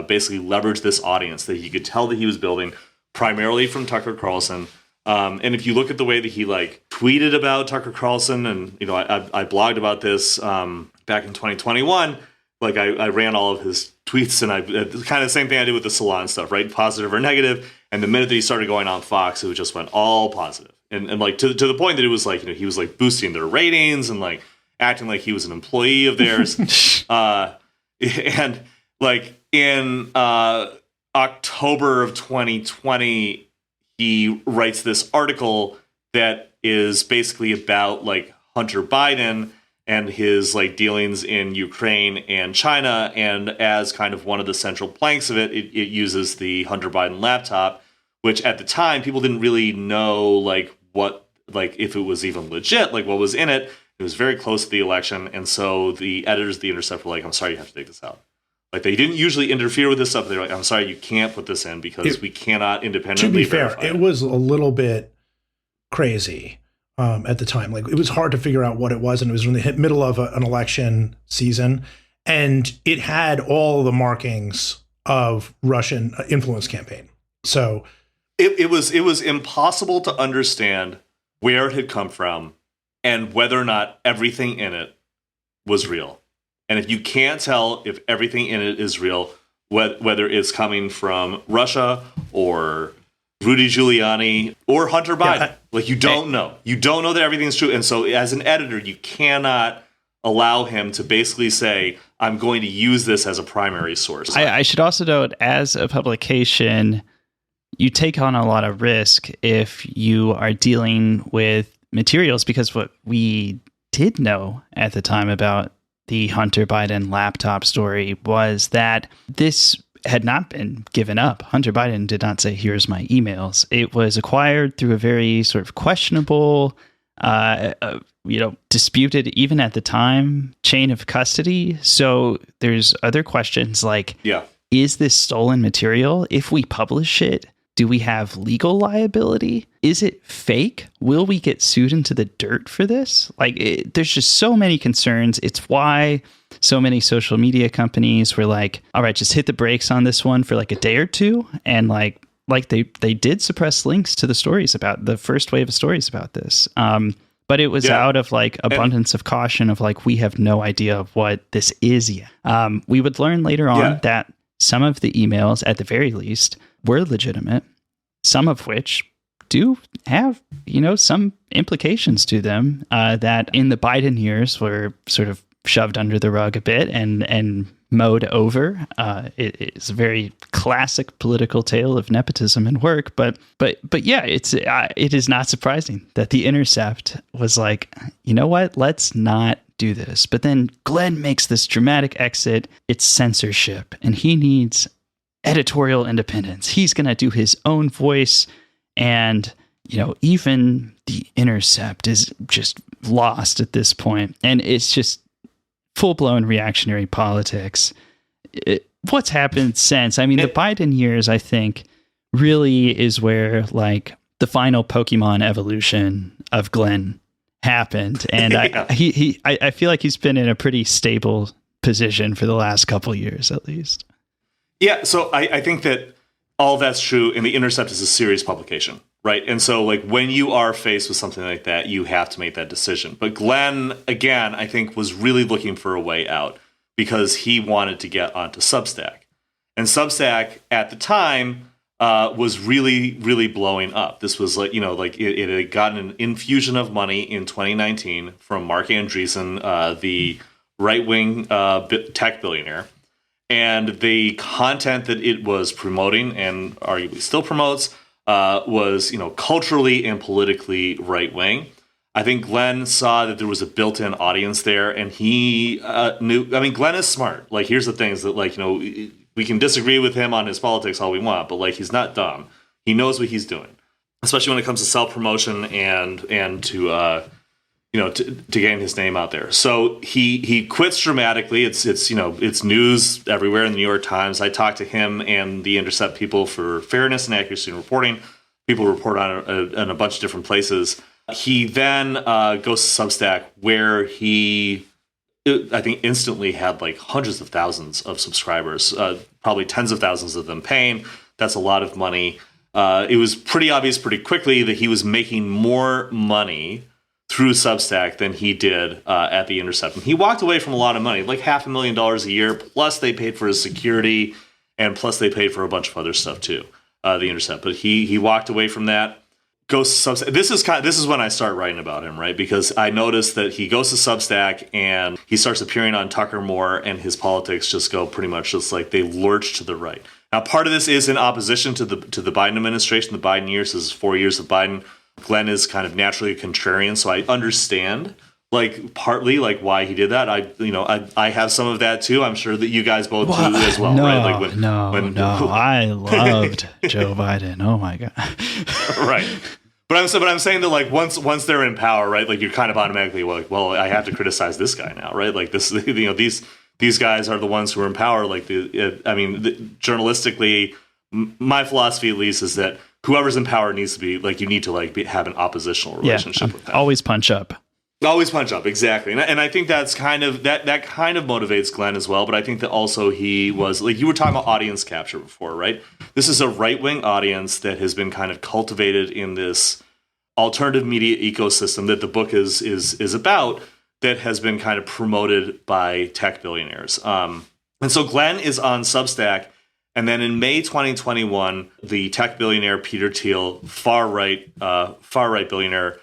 basically leverage this audience that he could tell that he was building primarily from Tucker Carlson. And if you look at the way that he like tweeted about Tucker Carlson, and, you know, I blogged about this back in 2021, like I ran all of his tweets, and I kind of the same thing I did with the salon stuff, right? Positive or negative. And the minute that he started going on Fox, it just went all positive. And like to the point that it was like, you know, he was like boosting their ratings and like acting like he was an employee of theirs. And like in October of 2020, he writes this article that is basically about like Hunter Biden and his like dealings in Ukraine and China. And as kind of one of the central planks of it, it uses the Hunter Biden laptop, which at the time people didn't really know like what, like if it was even legit, like what was in it. It was very close to the election. And so the editors of The Intercept were like, I'm sorry, you have to take this out. Like they didn't usually interfere with this stuff. They're like, I'm sorry, you can't put this in because we cannot independently verify. To be fair, it was a little bit crazy. At the time, like it was hard to figure out what it was, and it was in the middle of an election season, and it had all the markings of Russian influence campaign. So it was impossible to understand where it had come from and whether or not everything in it was real. And if you can't tell if everything in it is real, whether it's coming from Russia or Rudy Giuliani or Hunter Biden, like you don't know. You don't know that everything's true. And so as an editor, you cannot allow him to basically say, I'm going to use this as a primary source. I should also note, as a publication, you take on a lot of risk if you are dealing with materials, because what we did know at the time about the Hunter Biden laptop story was that this had not been given up. Hunter Biden did not say, here's my emails. It was acquired through a very sort of questionable, disputed even at the time, chain of custody. So there's other questions like, is this stolen material? If we publish it, do we have legal liability? Is it fake? Will we get sued into the dirt for this? There's just so many concerns. It's why so many social media companies were like, all right, just hit the brakes on this one for like a day or two. And they did suppress links to the stories about the first wave of stories about this. But it was out of like abundance of caution of like, we have no idea what this is yet. We would learn later on that some of the emails, at the very least, were legitimate, some of which do have, some implications to them that in the Biden years were sort of shoved under the rug a bit and mowed over. It is a very classic political tale of nepotism and work, but yeah, it is not surprising that The Intercept was like, you know what, let's not do this. But then Glenn makes this dramatic exit. It's censorship, and he needs editorial independence. He's going to do his own voice, and even The Intercept is just lost at this point, and it's just full-blown reactionary politics. What's happened since? I mean, the Biden years, I think, really is where like the final Pokemon evolution of Glenn happened, and I feel like he's been in a pretty stable position for the last couple years, at least. Yeah, so I think that all that's true, and The Intercept is a serious publication, right? And so, like, when you are faced with something like that, you have to make that decision. But Glenn, again, I think was really looking for a way out because he wanted to get onto Substack. And Substack, at the time, was really, really blowing up. This was like, it had gotten an infusion of money in 2019 from Mark Andreessen, the right-wing tech billionaire. And the content that it was promoting, and arguably still promotes, was, culturally and politically right-wing. I think Glenn saw that there was a built-in audience there, and he knew. I mean, Glenn is smart. Like, here's the thing: is that, we can disagree with him on his politics all we want, but he's not dumb. He knows what he's doing, especially when it comes to self-promotion and to gain his name out there. So he quits dramatically. It's news everywhere in the New York Times. I talked to him and the Intercept people for fairness and accuracy in reporting. People report on it in a bunch of different places. He then goes to Substack, where he, I think, instantly had hundreds of thousands of subscribers, probably tens of thousands of them paying. That's a lot of money. It was pretty obvious pretty quickly that he was making more money through Substack than he did at The Intercept. And he walked away from a lot of money, like $500,000 a year, plus they paid for his security, and plus they paid for a bunch of other stuff too, The Intercept. But he walked away from that, goes to Substack. This is when I start writing about him, right? Because I noticed that he goes to Substack and he starts appearing on Tucker more, and his politics just go pretty much just like they lurch to the right. Now, part of this is in opposition to the Biden administration. The Biden years is 4 years of Biden. Glenn is kind of naturally a contrarian, so I understand partly why he did that. I have some of that too. I'm sure that you guys both do as well, right? I loved Joe Biden. Oh my god, right. But I'm saying that once they're in power, right? You're kind of automatically well, I have to criticize this guy now, right? These guys are the ones who are in power. Journalistically, my philosophy at least is that whoever's in power needs to be you need to have an oppositional relationship with them. Always punch up. Always punch up, exactly. And I think that's kind of that kind of motivates Glenn as well. But I think that also he was you were talking about audience capture before, right? This is a right-wing audience that has been kind of cultivated in this alternative media ecosystem that the book is about, that has been kind of promoted by tech billionaires. And so Glenn is on Substack. And then in May 2021, the tech billionaire Peter Thiel, far right billionaire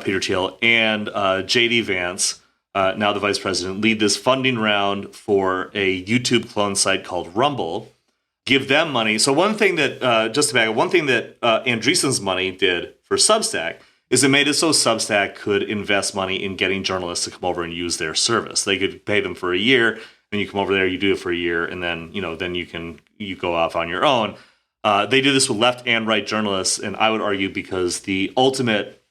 Peter Thiel, and J.D. Vance, now the vice president, lead this funding round for a YouTube clone site called Rumble. Give them money. So one thing that Andreessen's money did for Substack is it made it so Substack could invest money in getting journalists to come over and use their service. They could pay them for a year then you come over there, you do it for a year, and then then you go off on your own. They do this with left and right journalists, and I would argue because the ultimate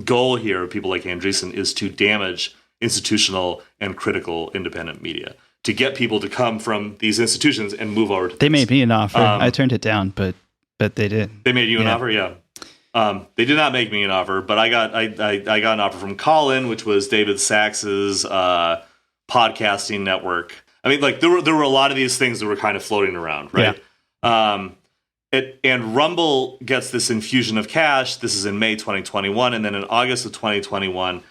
goal here of people like Andreessen is to damage institutional and critical independent media, to get people to come from these institutions and move over to They made me an offer. I turned it down, but they did. They made you an offer? Yeah. They did not make me an offer, but I got an offer from Colin, which was David Sacks's podcasting network. I mean, like there were a lot of these things that were kind of floating around, right? Yeah. And Rumble gets this infusion of cash. This is in May 2021, and then in August of 2021,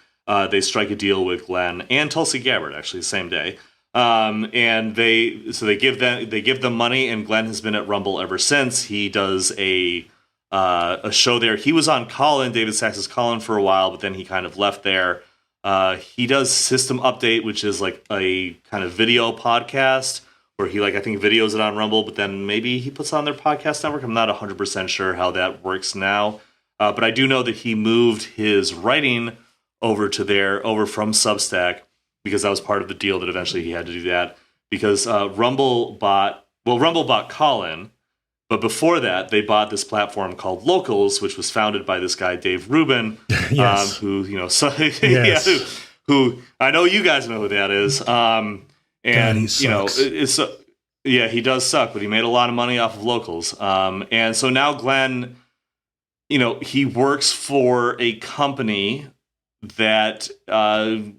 they strike a deal with Glenn and Tulsi Gabbard, actually the same day. And they give them money, and Glenn has been at Rumble ever since. He does a show there. He was on Colin, David Sacks's Colin, for a while, but then he kind of left there. He does System Update, which is like a kind of video podcast where he I think videos it on Rumble, but then maybe he puts it on their podcast network. I'm not 100% sure how that works now. But I do know that he moved his writing over from Substack, because that was part of the deal that eventually he had to do that, because Rumble bought Colin, but before that they bought this platform called Locals, which was founded by this guy Dave Rubin, yes. who Yes. who I know you guys know who that is, and God, he does suck, but he made a lot of money off of Locals, and so now Glenn, he works for a company that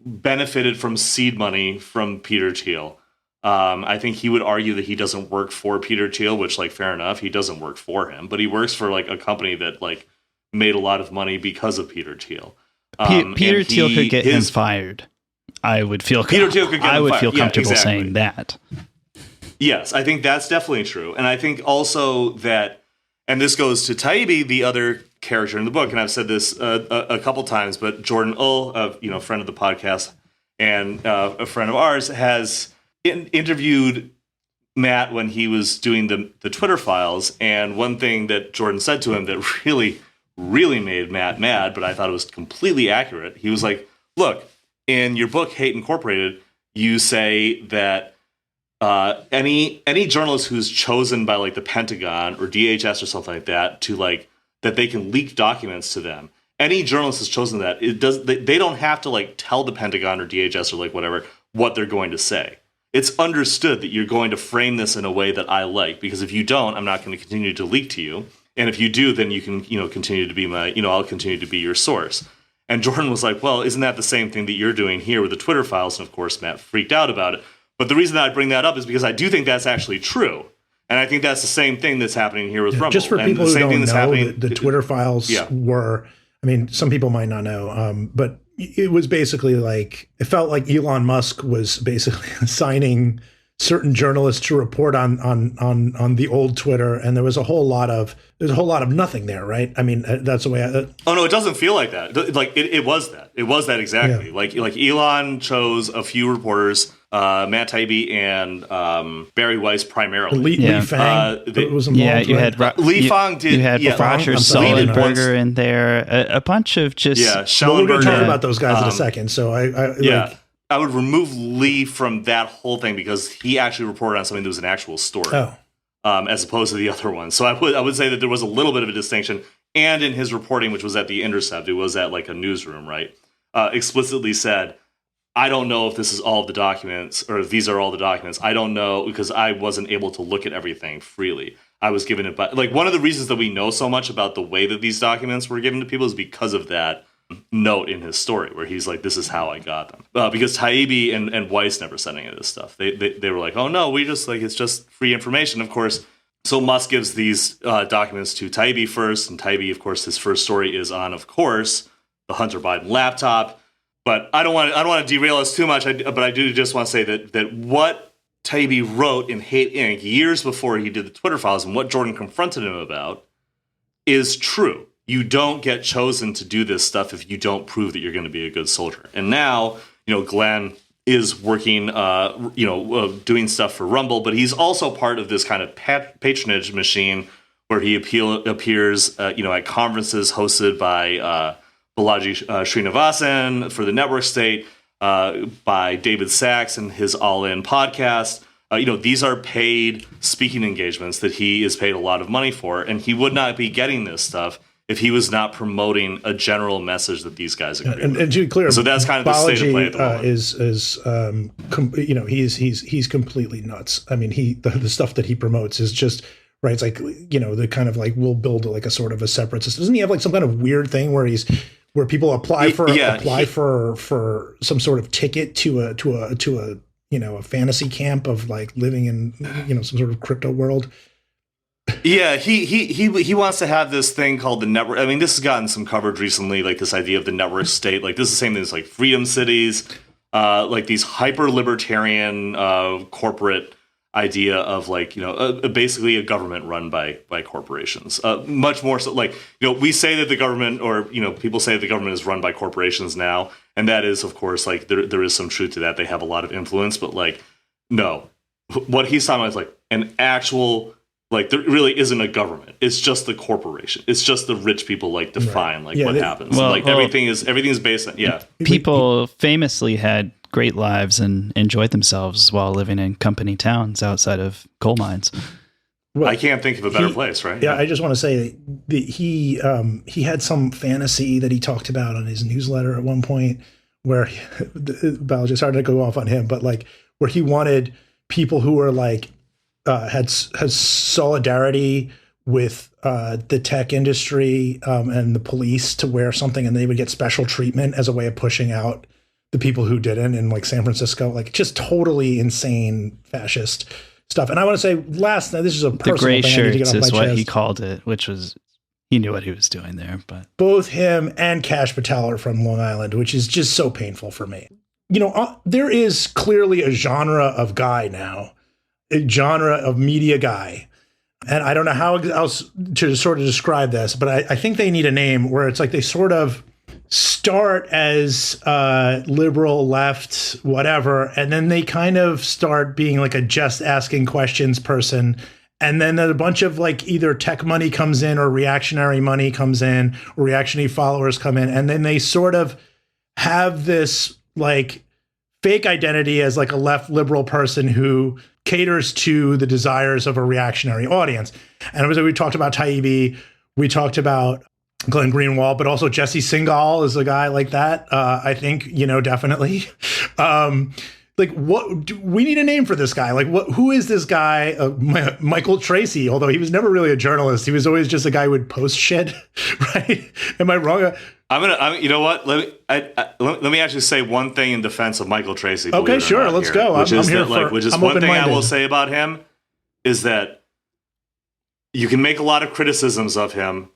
benefited from seed money from Peter Thiel. I think he would argue that he doesn't work for Peter Thiel, which, fair enough, he doesn't work for him, but he works for a company that made a lot of money because of Peter Thiel. Peter Thiel could get him fired. I would feel comfortable saying that. Yes, I think that's definitely true, and I think also that, and this goes to Taibbi, the other character in the book, and I've said this a couple times, but Jordan Ull, a friend of the podcast and a friend of ours, has interviewed Matt when he was doing the Twitter files, and one thing that Jordan said to him that really, really made Matt mad, but I thought it was completely accurate. He was like, look, in your book, Hate Incorporated, you say that any journalist who's chosen by the Pentagon or DHS or something like that to that they can leak documents to them. Any journalist has chosen that. They don't have to tell the Pentagon or DHS or whatever what they're going to say. It's understood that you're going to frame this in a way that I like, because if you don't, I'm not going to continue to leak to you. And if you do, then you can continue to be my I'll continue to be your source. And Jordan was like, well, isn't that the same thing that you're doing here with the Twitter files? And of course, Matt freaked out about it. But the reason that I bring that up is because I do think that's actually true. And I think that's the same thing that's happening here with Rumble. Just for people who don't know, the Twitter files were, some people might not know, but it was basically it felt like Elon Musk was basically assigning certain journalists to report on the old Twitter, and there was a whole lot of nothing there, right? That's the way oh no, it doesn't feel like that. It was that. It was that exactly. Yeah. Elon chose a few reporters, Matt Taibbi and Barry Weiss primarily. Li Fang was involved. Yeah, you had Li Fang did. You had Roger Sullenberger in there. A bunch of just. Yeah, we're going to talk about those guys in a second. So I would remove Lee from that whole thing because he actually reported on something that was an actual story, as opposed to the other one. So I would say that there was a little bit of a distinction. And in his reporting, which was at The Intercept, it was at a newsroom, right? Explicitly said, I don't know if this is all of the documents or if these are all the documents. I don't know, because I wasn't able to look at everything freely. I was given it by one of the reasons that we know so much about the way that these documents were given to people is because of that note in his story where he's like, this is how I got them. Because Taibbi and Weiss never said any of this stuff. They were like, oh no, we just it's just free information, of course. So Musk gives these documents to Taibbi first, and Taibbi, of course, his first story is on, of course, the Hunter Biden laptop. But I don't want to derail us too much, but I do just want to say that what Taibbi wrote in Hate Inc. years before he did the Twitter files and what Jordan confronted him about is true. You don't get chosen to do this stuff if you don't prove that you're going to be a good soldier. And now, Glenn is working, doing stuff for Rumble, but he's also part of this kind of patronage machine where he appears, at conferences hosted by Balaji Srinivasan for the network state. by David Sachs and his All In podcast. These are paid speaking engagements that he is paid a lot of money for, and he would not be getting this stuff if he was not promoting a general message that these guys agree with. And to be clear, so that's kind of the state of play at the moment. He's completely nuts. I mean, the stuff that he promotes is just right. It's like, the kind of like, we'll build like a sort of a separate system. Doesn't he have like some kind of weird thing where people apply for some sort of ticket to a fantasy camp of like living in some sort of crypto world? Yeah, he wants to have this thing called the network. I mean, this has gotten some coverage recently, like this idea of the network state. Like this is the same thing as like freedom cities, like these hyper libertarian corporate idea of like basically a government run by corporations. Much more so, like we say that the government, or people say that the government is run by corporations now, and that is of course like there is some truth to that. They have a lot of influence, but like no, what he's talking about is like an actual. Like there really isn't a government. It's just the corporation. It's just the rich people like define what happens. Everything is based on People famously had great lives and enjoyed themselves while living in company towns outside of coal mines. Well, I can't think of a better place, right? Yeah, I just want to say that he had some fantasy that he talked about on his newsletter at one point where just started to go off on him, but like where he wanted people who were like has solidarity with the tech industry and the police to wear something, and they would get special treatment as a way of pushing out the people who didn't in like San Francisco, like just totally insane fascist stuff. And I want to say this is a personal the gray thing shirts I need to get off is my what chest. he called it, which was he knew what he was doing there. But both him and Kash Patel are from Long Island, which is just so painful for me. There is clearly a genre of guy now. A genre of media guy. And I don't know how else to sort of describe this, but I think they need a name where it's like they sort of start as liberal, left, whatever, and then they kind of start being like a just asking questions person. And then a bunch of like either tech money comes in or reactionary money comes in or reactionary followers come in. And then they sort of have this like fake identity as like a left liberal person who caters to the desires of a reactionary audience. And we talked about Taibbi, we talked about Glenn Greenwald, but also Jesse Singal is a guy like that. I think, definitely. We need a name for this guy. Like, who is this guy? Michael Tracy, although he was never really a journalist. He was always just a guy who would post shit, right? Am I wrong? You know what? Let me actually say one thing in defense of Michael Tracy. Okay, sure. Let's go. One thing I will say about him is that you can make a lot of criticisms of him,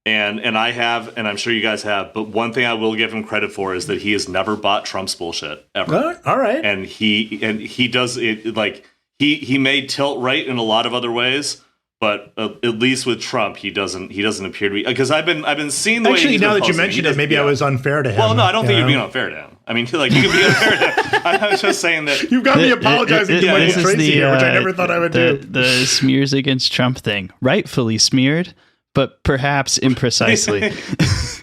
and I have, and I'm sure you guys have. But one thing I will give him credit for is that he has never bought Trump's bullshit ever. All right. And he does it like he may tilt right in a lot of other ways. But at least with Trump, he doesn't appear to be, because I've been seeing the actually way now that you mentioned it, maybe I was unfair to him. Well, no, I don't think you're being unfair to him. I mean, like you can be unfair to him. I was just saying that you've got me apologizing to Michael Tracy here, which I never thought I would do. The smears against Trump thing, rightfully smeared, but perhaps imprecisely.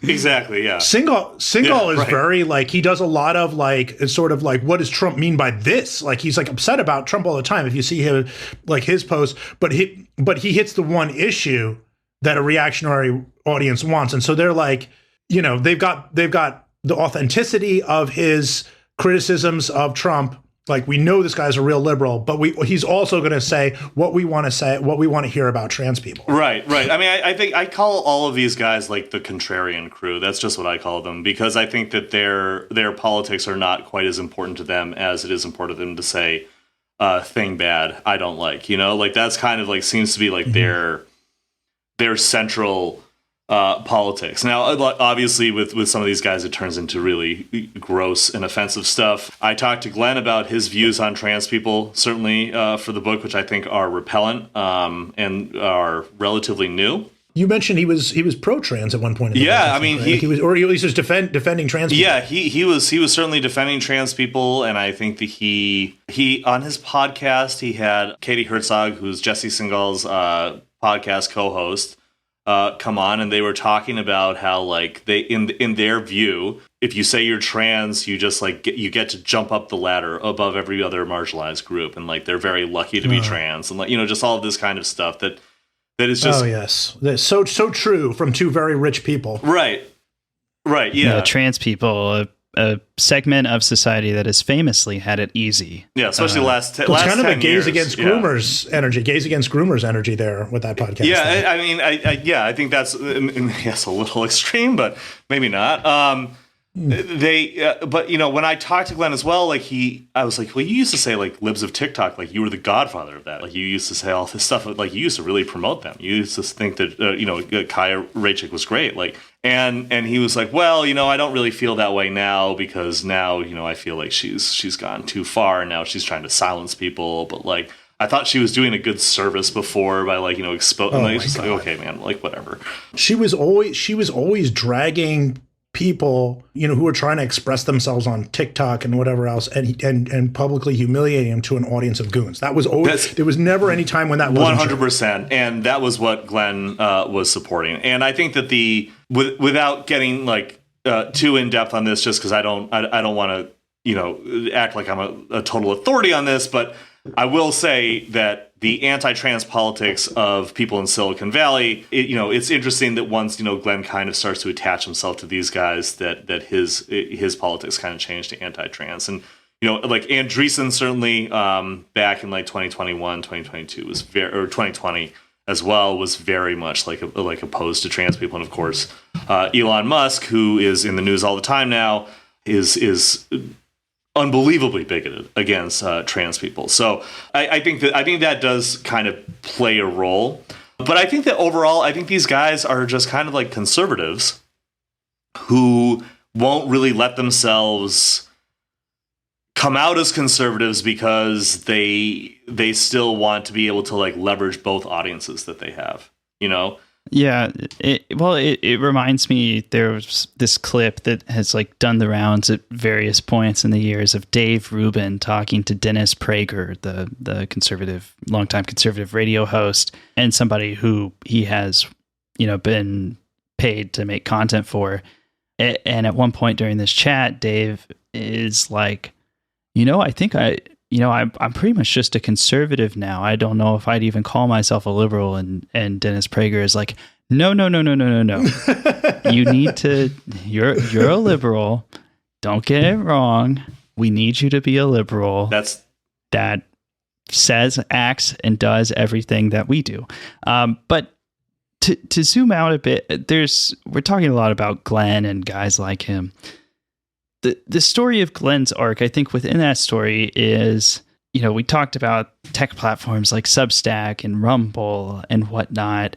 Exactly. Yeah. Singal is very like, he does a lot of like, it's sort of like, what does Trump mean by this? Like he's like upset about Trump all the time. If you see him like his posts, but he hits the one issue that a reactionary audience wants. And so they're like, they've got the authenticity of his criticisms of Trump. Like we know this guy's a real liberal, but he's also going to say what we want to hear about trans people. Right. I mean, I think I call all of these guys like the contrarian crew. That's just what I call them, because I think that their politics are not quite as important to them as it is important to them to say thing bad I don't like. Like that's kind of like seems to be like their central politics. Now, obviously, with some of these guys, it turns into really gross and offensive stuff. I talked to Glenn about his views on trans people, certainly for the book, which I think are repellent and are relatively new. You mentioned he was pro-trans at one point. I mean, right? he was, or at least was defending trans people. Yeah, he was certainly defending trans people, and I think that he on his podcast he had Katie Herzog, who's Jesse Singal's podcast co-host, come on, and they were talking about how like they in their view if you say you're trans, you just like you get to jump up the ladder above every other marginalized group, and like they're very lucky to be trans, and like just all of this kind of stuff that is just yes, that's so true from two very rich people. Right, yeah. Trans people, a segment of society that has famously had it easy. Yeah, especially last it's kind of a gays against groomers energy there with that podcast. Yeah, I mean, I think that's yes, a little extreme, but maybe not. But when I talked to Glenn as well, like I was like, well, you used to say like libs of TikTok, like you were the godfather of that. Like you used to say all this stuff, like you used to really promote them. You used to think that Kaya Raichik was great, like, and he was like, well, I don't really feel that way now because now I feel like she's gone too far and now she's trying to silence people, but like I thought she was doing a good service before by like exposing. Like, just like, okay, man, like whatever. She was always dragging people, who were trying to express themselves on TikTok and whatever else, and publicly humiliating them to an audience of goons. That was always. There was never any time when that wasn't 100%, and that was what Glenn was supporting. And I think that without getting like too in depth on this, just because I don't want to act like I'm a total authority on this, but I will say that the anti-trans politics of people in Silicon Valley, it's interesting that once, Glenn kind of starts to attach himself to these guys, that his politics kind of changed to anti-trans. And, like Andreessen certainly back in like 2021, 2022 or 2020 as well, was very much like opposed to trans people. And of course, Elon Musk, who is in the news all the time now, is unbelievably bigoted against trans people. So I think that does kind of play a role. But I think that overall, I think these guys are just kind of like conservatives who won't really let themselves come out as conservatives because they still want to be able to like leverage both audiences that they have, Yeah, it reminds me, there's this clip that has like done the rounds at various points in the years of Dave Rubin talking to Dennis Prager, the longtime conservative radio host, and somebody who he has, been paid to make content for. And at one point during this chat, Dave is like, I think I'm pretty much just a conservative now. I don't know if I'd even call myself a liberal. And Dennis Prager is like, no. You need to, you're a liberal. Don't get it wrong. We need you to be a liberal. That says, acts, and does everything that we do. But to zoom out a bit, we're talking a lot about Glenn and guys like him. The story of Glenn's arc, I think within that story is, we talked about tech platforms like Substack and Rumble and whatnot,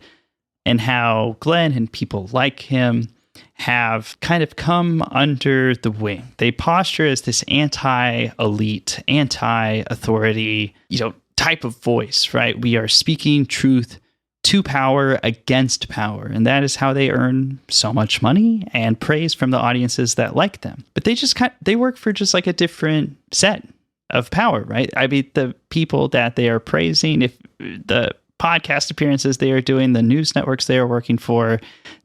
and how Glenn and people like him have kind of come under the wing. They posture as this anti-elite, anti-authority, type of voice, right? We are speaking truth to power against power. And that is how they earn so much money and praise from the audiences that like them. But they work for just like a different set of power, right? I mean, the people that they are praising, if the podcast appearances they are doing, the news networks they are working for,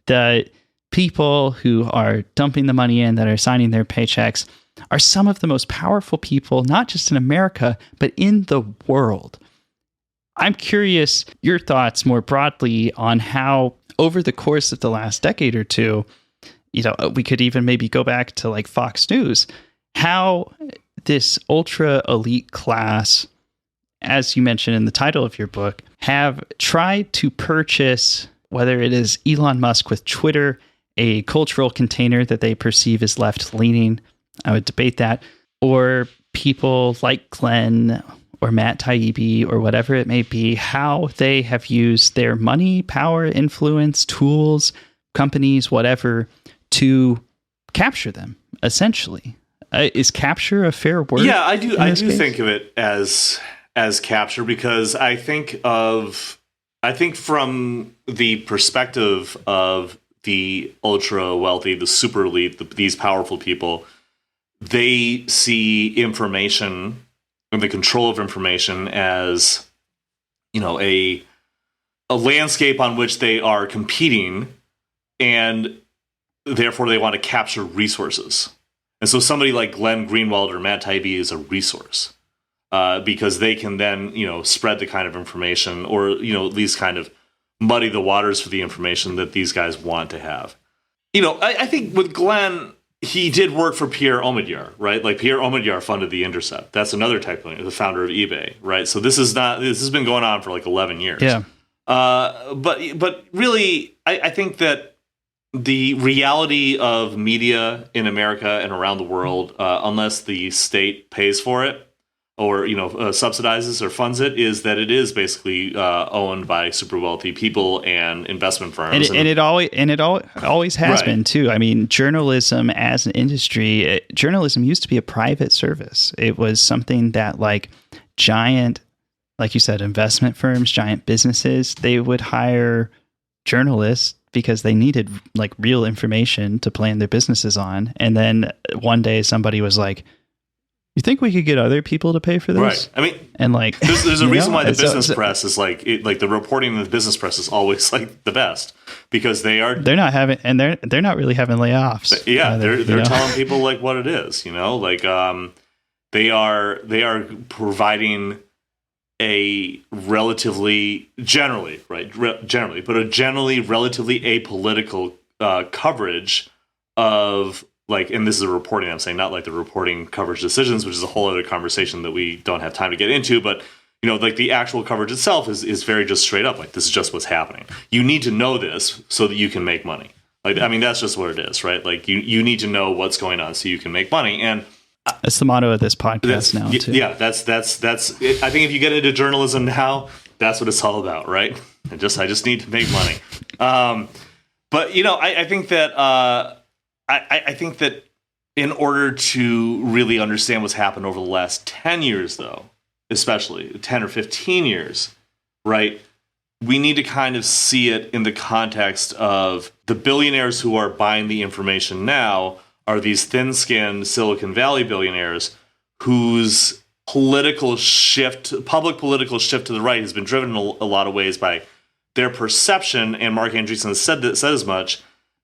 the people who are dumping the money in, that are signing their paychecks, are some of the most powerful people, not just in America, but in the world. I'm curious your thoughts more broadly on how, over the course of the last decade or two, we could even maybe go back to like Fox News, how this ultra elite class, as you mentioned in the title of your book, have tried to purchase, whether it is Elon Musk with Twitter, a cultural container that they perceive as left-leaning, I would debate that, or people like Glenn or Matt Taibbi or whatever it may be, how they have used their money, power, influence, tools, companies, whatever, to capture them, essentially. Is capture a fair word? Yeah, I do think of it as capture, because I think from the perspective of the ultra wealthy, the super elite, these powerful people, they see information and the control of information as, a landscape on which they are competing, and therefore they want to capture resources. And so somebody like Glenn Greenwald or Matt Taibbi is a resource because they can then, spread the kind of information or, at least kind of muddy the waters for the information that these guys want to have. I think with Glenn, he did work for Pierre Omidyar, right? Like Pierre Omidyar funded The Intercept. That's another tech billionaire, the founder of eBay, right? So this has been going on for like 11 years. Yeah. But really, I think that the reality of media in America and around the world, unless the state pays for it or subsidizes or funds it, is that it is basically owned by super wealthy people and investment firms. And it always has been too. I mean, journalism as an industry, journalism used to be a private service. It was something that like giant, like you said, investment firms, giant businesses, they would hire journalists because they needed like real information to plan their businesses on. And then one day somebody was like, you think we could get other people to pay for this? Right. I mean, and like, there's a reason why the business press is like the reporting in the business press is always like the best because they're not really having layoffs. Yeah. They're telling people like what it is, they are providing a relatively generally relatively apolitical coverage of like, and this is a reporting I'm saying, not like the reporting coverage decisions, which is a whole other conversation that we don't have time to get into, but like the actual coverage itself is very just straight up, like this is just what's happening. You need to know this so that you can make money. Like, I mean, that's just what it is, right? Like you need to know what's going on so you can make money. And that's the motto of this podcast now too. Yeah, that's it. I think if you get into journalism now, that's what it's all about, right? I just need to make money. But I think that I think that in order to really understand what's happened over the last 10 years, though, especially 10 or 15 years, right, we need to kind of see it in the context of the billionaires who are buying the information now are these thin-skinned Silicon Valley billionaires whose public political shift to the right has been driven in a lot of ways by their perception, and Mark Andreessen has said as much,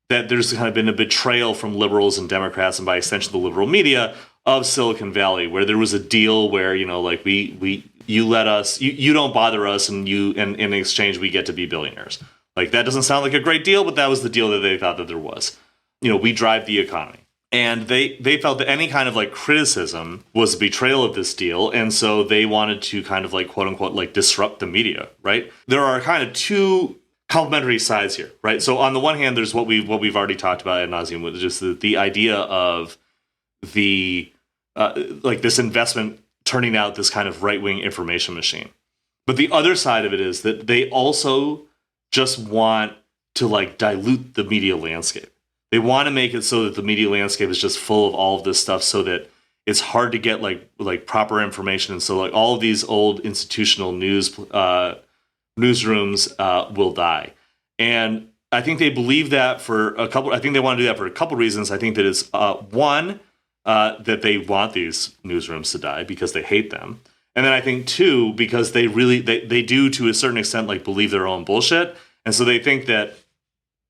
that there's kind of been a betrayal from liberals and Democrats and by extension the liberal media of Silicon Valley, where there was a deal where, like you let us, you don't bother us and in exchange we get to be billionaires. Like that doesn't sound like a great deal, but that was the deal that they thought that there was. We drive the economy. And they felt that any kind of like criticism was a betrayal of this deal. And so they wanted to kind of like quote unquote like disrupt the media, right? There are kind of two complementary sides here, right? So on the one hand, there's what we've already talked about ad nauseum, with just the idea of the like this investment turning out this kind of right-wing information machine. But the other side of it is that they also just want to like dilute the media landscape. They want to make it so that the media landscape is just full of all of this stuff so that it's hard to get like proper information. And so like all of these old institutional newsrooms will die. And I think they believe that I think they want to do that for a couple reasons. I think that it's one, that they want these newsrooms to die because they hate them. And then I think two, because they do to a certain extent like believe their own bullshit. And so they think that,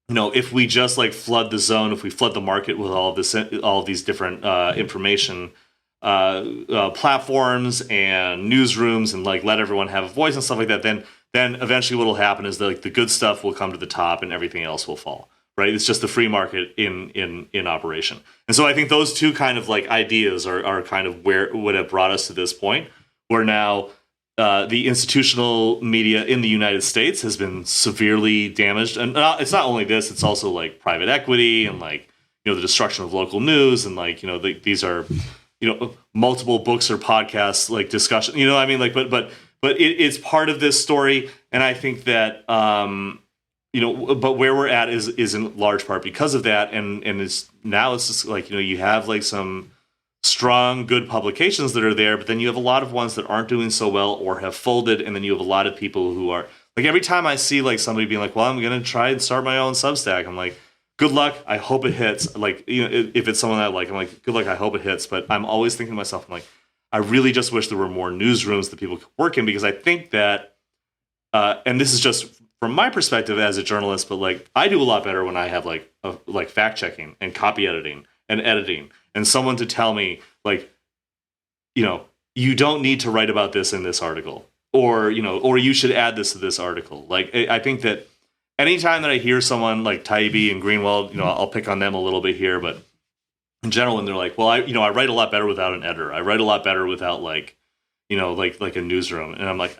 if we just like flood the zone, if we flood the market with all of these different information platforms and newsrooms and like let everyone have a voice and stuff like that, then eventually what will happen is that like the good stuff will come to the top and everything else will fall. Right? It's just the free market in operation. And so I think those two kind of like ideas are kind of where would have brought us to this point where now the institutional media in the United States has been severely damaged. And it's not only this, it's also like private equity and like, the destruction of local news. And like, these are, multiple books or podcasts, like discussion, but it's part of this story. And I think that, but where we're at is in large part because of that. And it's just like, you have like some strong, good publications that are there, but then you have a lot of ones that aren't doing so well or have folded. And then you have a lot of people who are like, every time I see like somebody being like, well, I'm going to try and start my own Substack. I'm like, good luck. I hope it hits. Like, if it's someone I like, I'm like, good luck. I hope it hits. But I'm always thinking to myself, I'm like, I really just wish there were more newsrooms that people could work in because I think that, and this is just from my perspective as a journalist, but like I do a lot better when I have like fact checking and copy editing and editing and someone to tell me like, you don't need to write about this in this article, or you should add this to this article. Like I think that anytime that I hear someone like Taibbi and Greenwald, I'll pick on them a little bit here, but in general, when they're like, well, I write a lot better without an editor. I write a lot better without like a newsroom. And I'm like,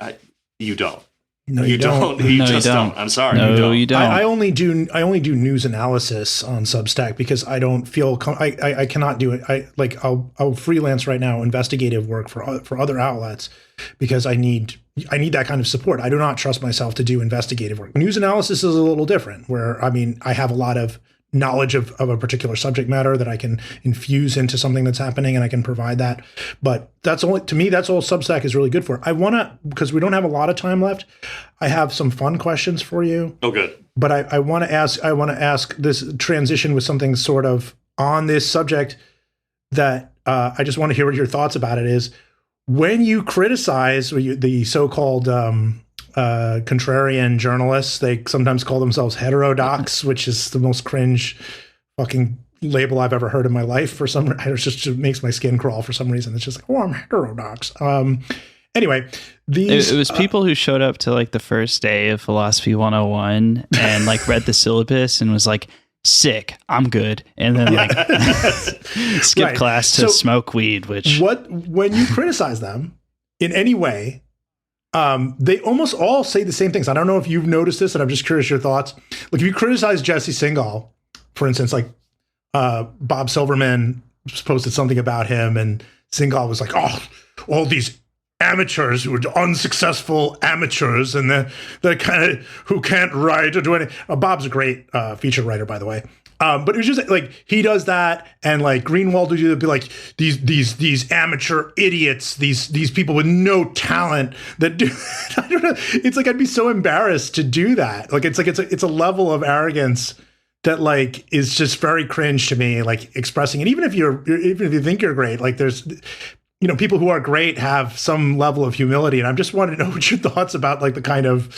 you don't. No, you don't. You just don't. I'm sorry. No, you don't. I only do news analysis on Substack because I don't feel I cannot do it. I'll freelance right now investigative work for other outlets because I need that kind of support. I do not trust myself to do investigative work. News analysis is a little different, where I have a lot of knowledge of a particular subject matter that I can infuse into something that's happening, and I can provide that. But that's all Substack is really good for. Because we don't have a lot of time left, I have some fun questions for you. Oh, good. But I want to ask this transition with something sort of on this subject that I just want to hear what your thoughts about it is. When you criticize the so-called contrarian journalists, they sometimes call themselves heterodox, which is the most cringe fucking label I've ever heard in my life. For some reason, it makes my skin crawl for some reason. It's just like, oh, I'm heterodox. Anyway, it was people who showed up to like the first day of Philosophy 101 and like read the syllabus and was like, sick, I'm good, and then like skip class to smoke weed. When you criticize them in any way, they almost all say the same things. I don't know if you've noticed this, and I'm just curious your thoughts. Like if you criticize Jesse Singal, for instance, like Bob Silverman posted something about him, and Singal was like, "Oh, all these amateurs who are unsuccessful amateurs, and they're kind of who can't write or do anything." Bob's a great feature writer, by the way. But it was just like he does that, and like Greenwald would be like these amateur idiots, these people with no talent that do. I don't know. It's like I'd be so embarrassed to do that. Like it's a level of arrogance that like is just very cringe to me. Like expressing it, even if you think you're great, like there's. People who are great have some level of humility, and I just want to know what your thoughts about like the kind of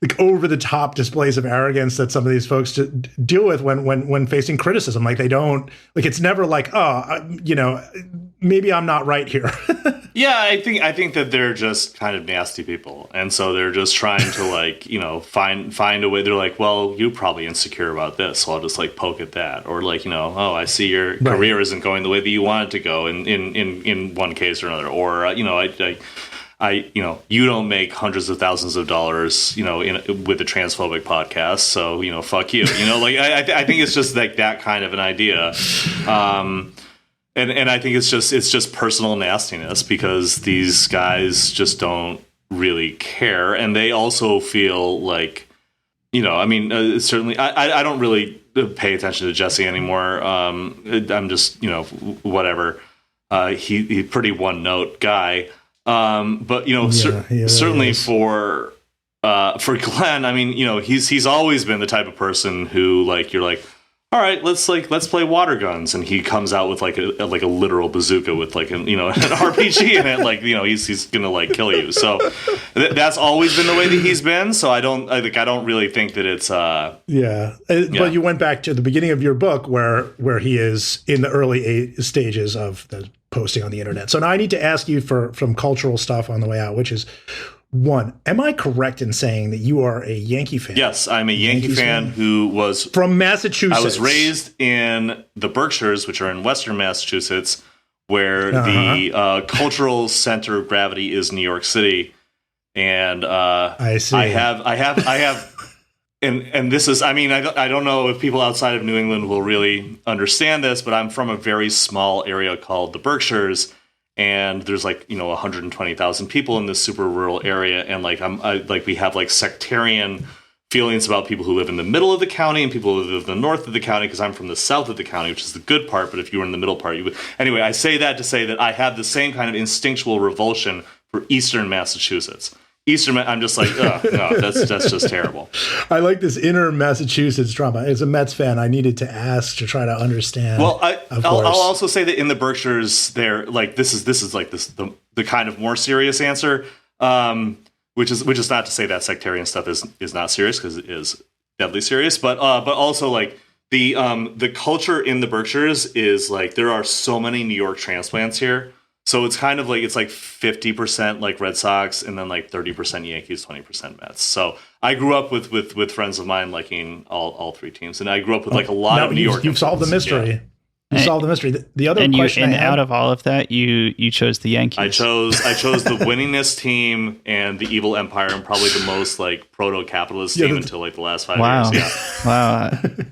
like over the top displays of arrogance that some of these folks deal with when facing criticism. Like they don't like it's never like, maybe I'm not right here. Yeah, I think that they're just kind of nasty people, and so they're just trying to like find a way. They're like, well, you're probably insecure about this, so I'll just like poke at that, or like oh, I see your career isn't going the way that you want it to go in one case or another, or I you don't make hundreds of thousands of dollars with a transphobic podcast, so fuck you. I think it's just like that kind of an idea. And I think it's just personal nastiness because these guys just don't really care, and they also feel like, certainly I don't really pay attention to Jesse anymore. I'm just whatever. He's pretty one note guy, but certainly for Glenn, he's always been the type of person who like you're like, all right, let's play water guns, and he comes out with like a literal bazooka with like an RPG in it, like he's gonna like kill you. So that's always been the way that he's been. So I don't really think that it's But you went back to the beginning of your book where he is in the early stages of the posting on the internet. So now I need to ask you for some cultural stuff on the way out, which is. One, am I correct in saying that you are a Yankee fan? Yes, I'm a Yankee fan who was from Massachusetts. I was raised in the Berkshires, which are in Western Massachusetts, where the cultural center of gravity is New York City. And I see. I have, and this is. I don't know if people outside of New England will really understand this, but I'm from a very small area called the Berkshires. And there's 120,000 people in this super rural area, and we have like sectarian feelings about people who live in the middle of the county and people who live in the north of the county. Because I'm from the south of the county, which is the good part. But if you were in the middle part, you would. Anyway, I say that to say that I have the same kind of instinctual revulsion for Eastern Massachusetts. I'm just like, no, that's just terrible. I like this inner Massachusetts drama. As a Mets fan, I needed to ask to try to understand. Well, I'll also say that in the Berkshires, they're like this is like the kind of more serious answer. which is not to say that sectarian stuff is not serious, because it is deadly serious, but also like the culture in the Berkshires is like there are so many New York transplants here. So it's kind of like it's like 50% like Red Sox and then like 30% Yankees, 20% Mets. So I grew up with friends of mine liking all three teams, and I grew up with like a lot of New York. You've solved the mystery. Yeah. You solved the mystery. The other question, and out of all of that, you chose the Yankees. I chose the winningest team and the evil empire, and probably the most like proto-capitalist team until like the last 5 years. Yeah. Wow.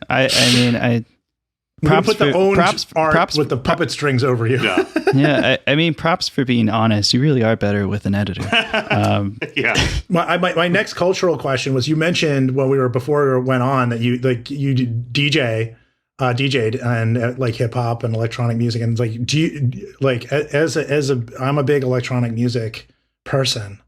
I mean, props put the for, props with the puppet strings over you. Yeah. Yeah. I mean, props for being honest. You really are better with an editor. Yeah. My next cultural question was, you mentioned before we went on that you DJ'd and like hip hop and electronic music, and like, do you like I'm a big electronic music person,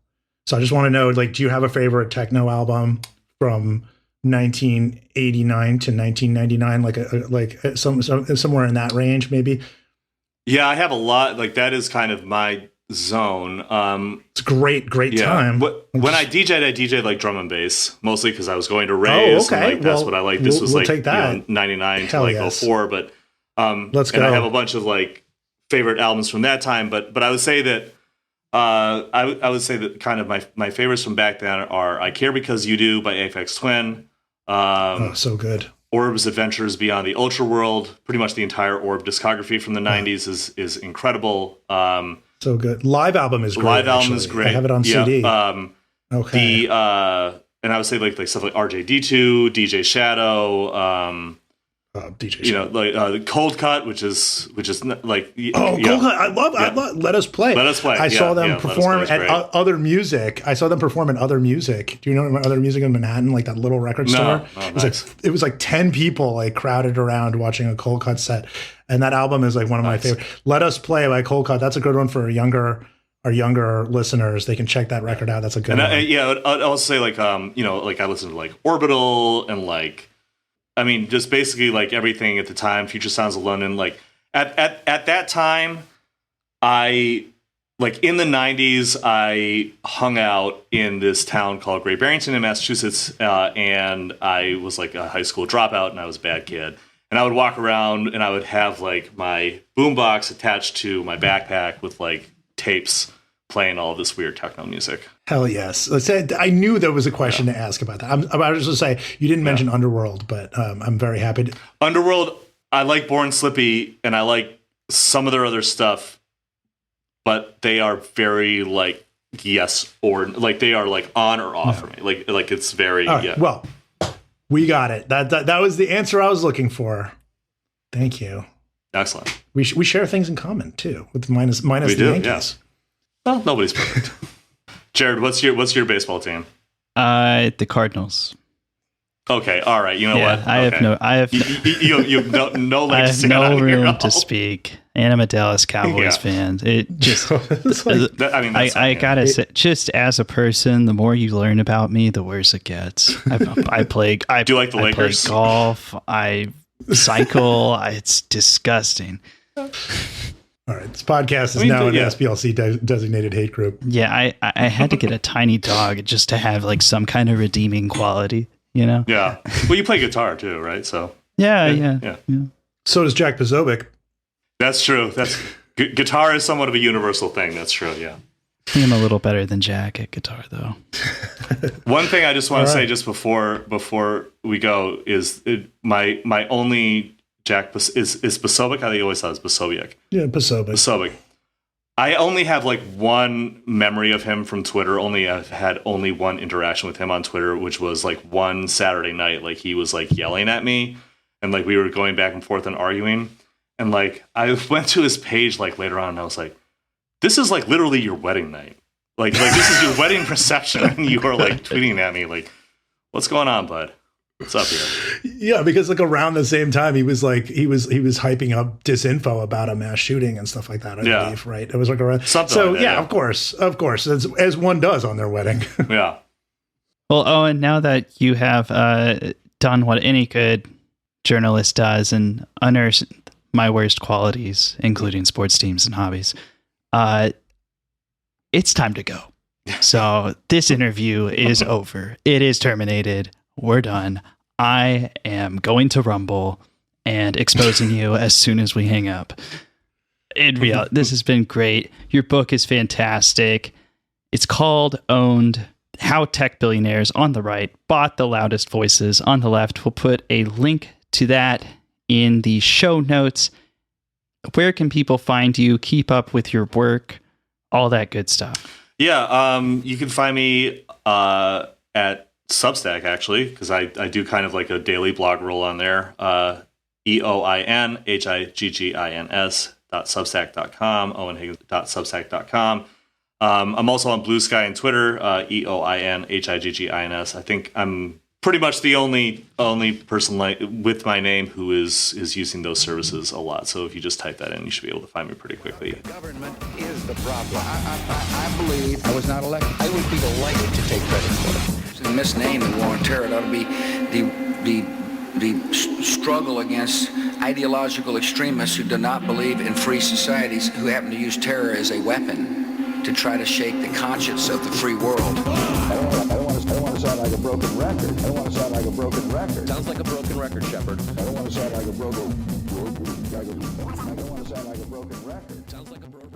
so I just want to know, like, do you have a favorite techno album from 1989 to 1999, like somewhere in that range, maybe? Yeah, I have a lot. Like, that is kind of my zone. It's a great time. When I DJ'd like drum and bass, mostly because I was going to raise. Okay. And, like, that's what I like. This was like take that. 99 to like 04. But let's go. And I have a bunch of like favorite albums from that time. But I would say that I would say that kind of my favorites from back then are "I Care Because You Do" by Aphex Twin. So good. Orb's Adventures Beyond the Ultra World. Pretty much the entire Orb discography from the 90s is incredible. So good. Live album is great. I have it on CD. Okay. And I would say like stuff like RJD2, DJ Shadow, DJ like Cold Cut, which is like Cold Cut. I love Let Us Play. Let Us Play. I saw them perform at Other Music. I saw them perform at Other Music. Do you know Other Music in Manhattan, like that little record store? It was like 10 people like crowded around watching a Cold Cut set, and that album is like one of my favorite. Let Us Play by Cold Cut. That's a good one for our younger listeners. They can check that record out. That's a good one. I'd also say like like I listened to like Orbital and like, I mean, just basically like everything at the time, Future Sounds of London. Like at that time, I like in the 90s, I hung out in this town called Great Barrington in Massachusetts, and I was like a high school dropout, and I was a bad kid. And I would walk around, and I would have like my boombox attached to my backpack with like tapes playing all this weird techno music. Hell yes. I knew there was a question to ask about that. I was just going to say, you didn't mention Underworld, but I'm very happy. Underworld, I like Born Slippy, and I like some of their other stuff, but they are very like yes or like they are like on or off for me. Like it's very Well, we got it. That was the answer I was looking for. Thank you. Excellent. We share things in common too, with minus we the do, Yankees. Yes. Well, nobody's perfect. Jared, what's your baseball team? The Cardinals. Okay, all right. You know what? I have no leg I to have stand on no here room at to all. speak. And I'm a Dallas Cowboys fan. It just I gotta say, just as a person, the more you learn about me, the worse it gets. Do you like the Lakers? I play golf. I cycle. It's disgusting. All right, this podcast is now an SPLC designated hate group. Yeah, I had to get a tiny dog just to have like some kind of redeeming quality, you know? Yeah. Well, you play guitar too, right? So yeah. So does Jack Posobiec. That's true. Guitar is somewhat of a universal thing. That's true. Yeah. I'm a little better than Jack at guitar, though. One thing I just want to say just before we go is my only Jack is Posobiec. I think I always thought it was Posobiec. Yeah, Posobiec. I only have like one memory of him from Twitter. I've had only one interaction with him on Twitter, which was like one Saturday night. Like he was like yelling at me, and like we were going back and forth and arguing. And like I went to his page like later on, and I was like, "This is like literally your wedding night. Like this is your wedding reception, and you are like tweeting at me like, what's going on, bud? What's up here?" Yeah, because like around the same time, he was hyping up disinfo about a mass shooting and stuff like that. I believe, right? It was like around something. So like that, of course, as one does on their wedding. Yeah. Well, Owen, now that you have done what any good journalist does and unearthed my worst qualities, including sports teams and hobbies, it's time to go. So this interview is over. It is terminated. We're done. I am going to Rumble and exposing you as soon as we hang up. In reality, this has been great. Your book is fantastic. It's called Owned: How Tech Billionaires on the right Bought the Loudest Voices on the left. We'll put a link to that in the show notes. Where can people find you, keep up with your work, all that good stuff? Yeah, you can find me at Substack, actually, because I do kind of like a daily blog roll on there. EoinHiggins.substack.com, owenhiggins.substack.com. I'm also on Blue Sky and Twitter, EoinHiggins. I think I'm pretty much the only person with my name who is using those services a lot. So if you just type that in, you should be able to find me pretty quickly. Government is the problem. I believe I was not elected. I would be delighted to take credit for it. It's a misname in war and terror. It ought to be the struggle against ideological extremists who do not believe in free societies, who happen to use terror as a weapon to try to shake the conscience of the free world. I don't want to sound like a broken record. Sounds like a broken record, Shepard. I don't want to sound like a broken record. Sounds like a broken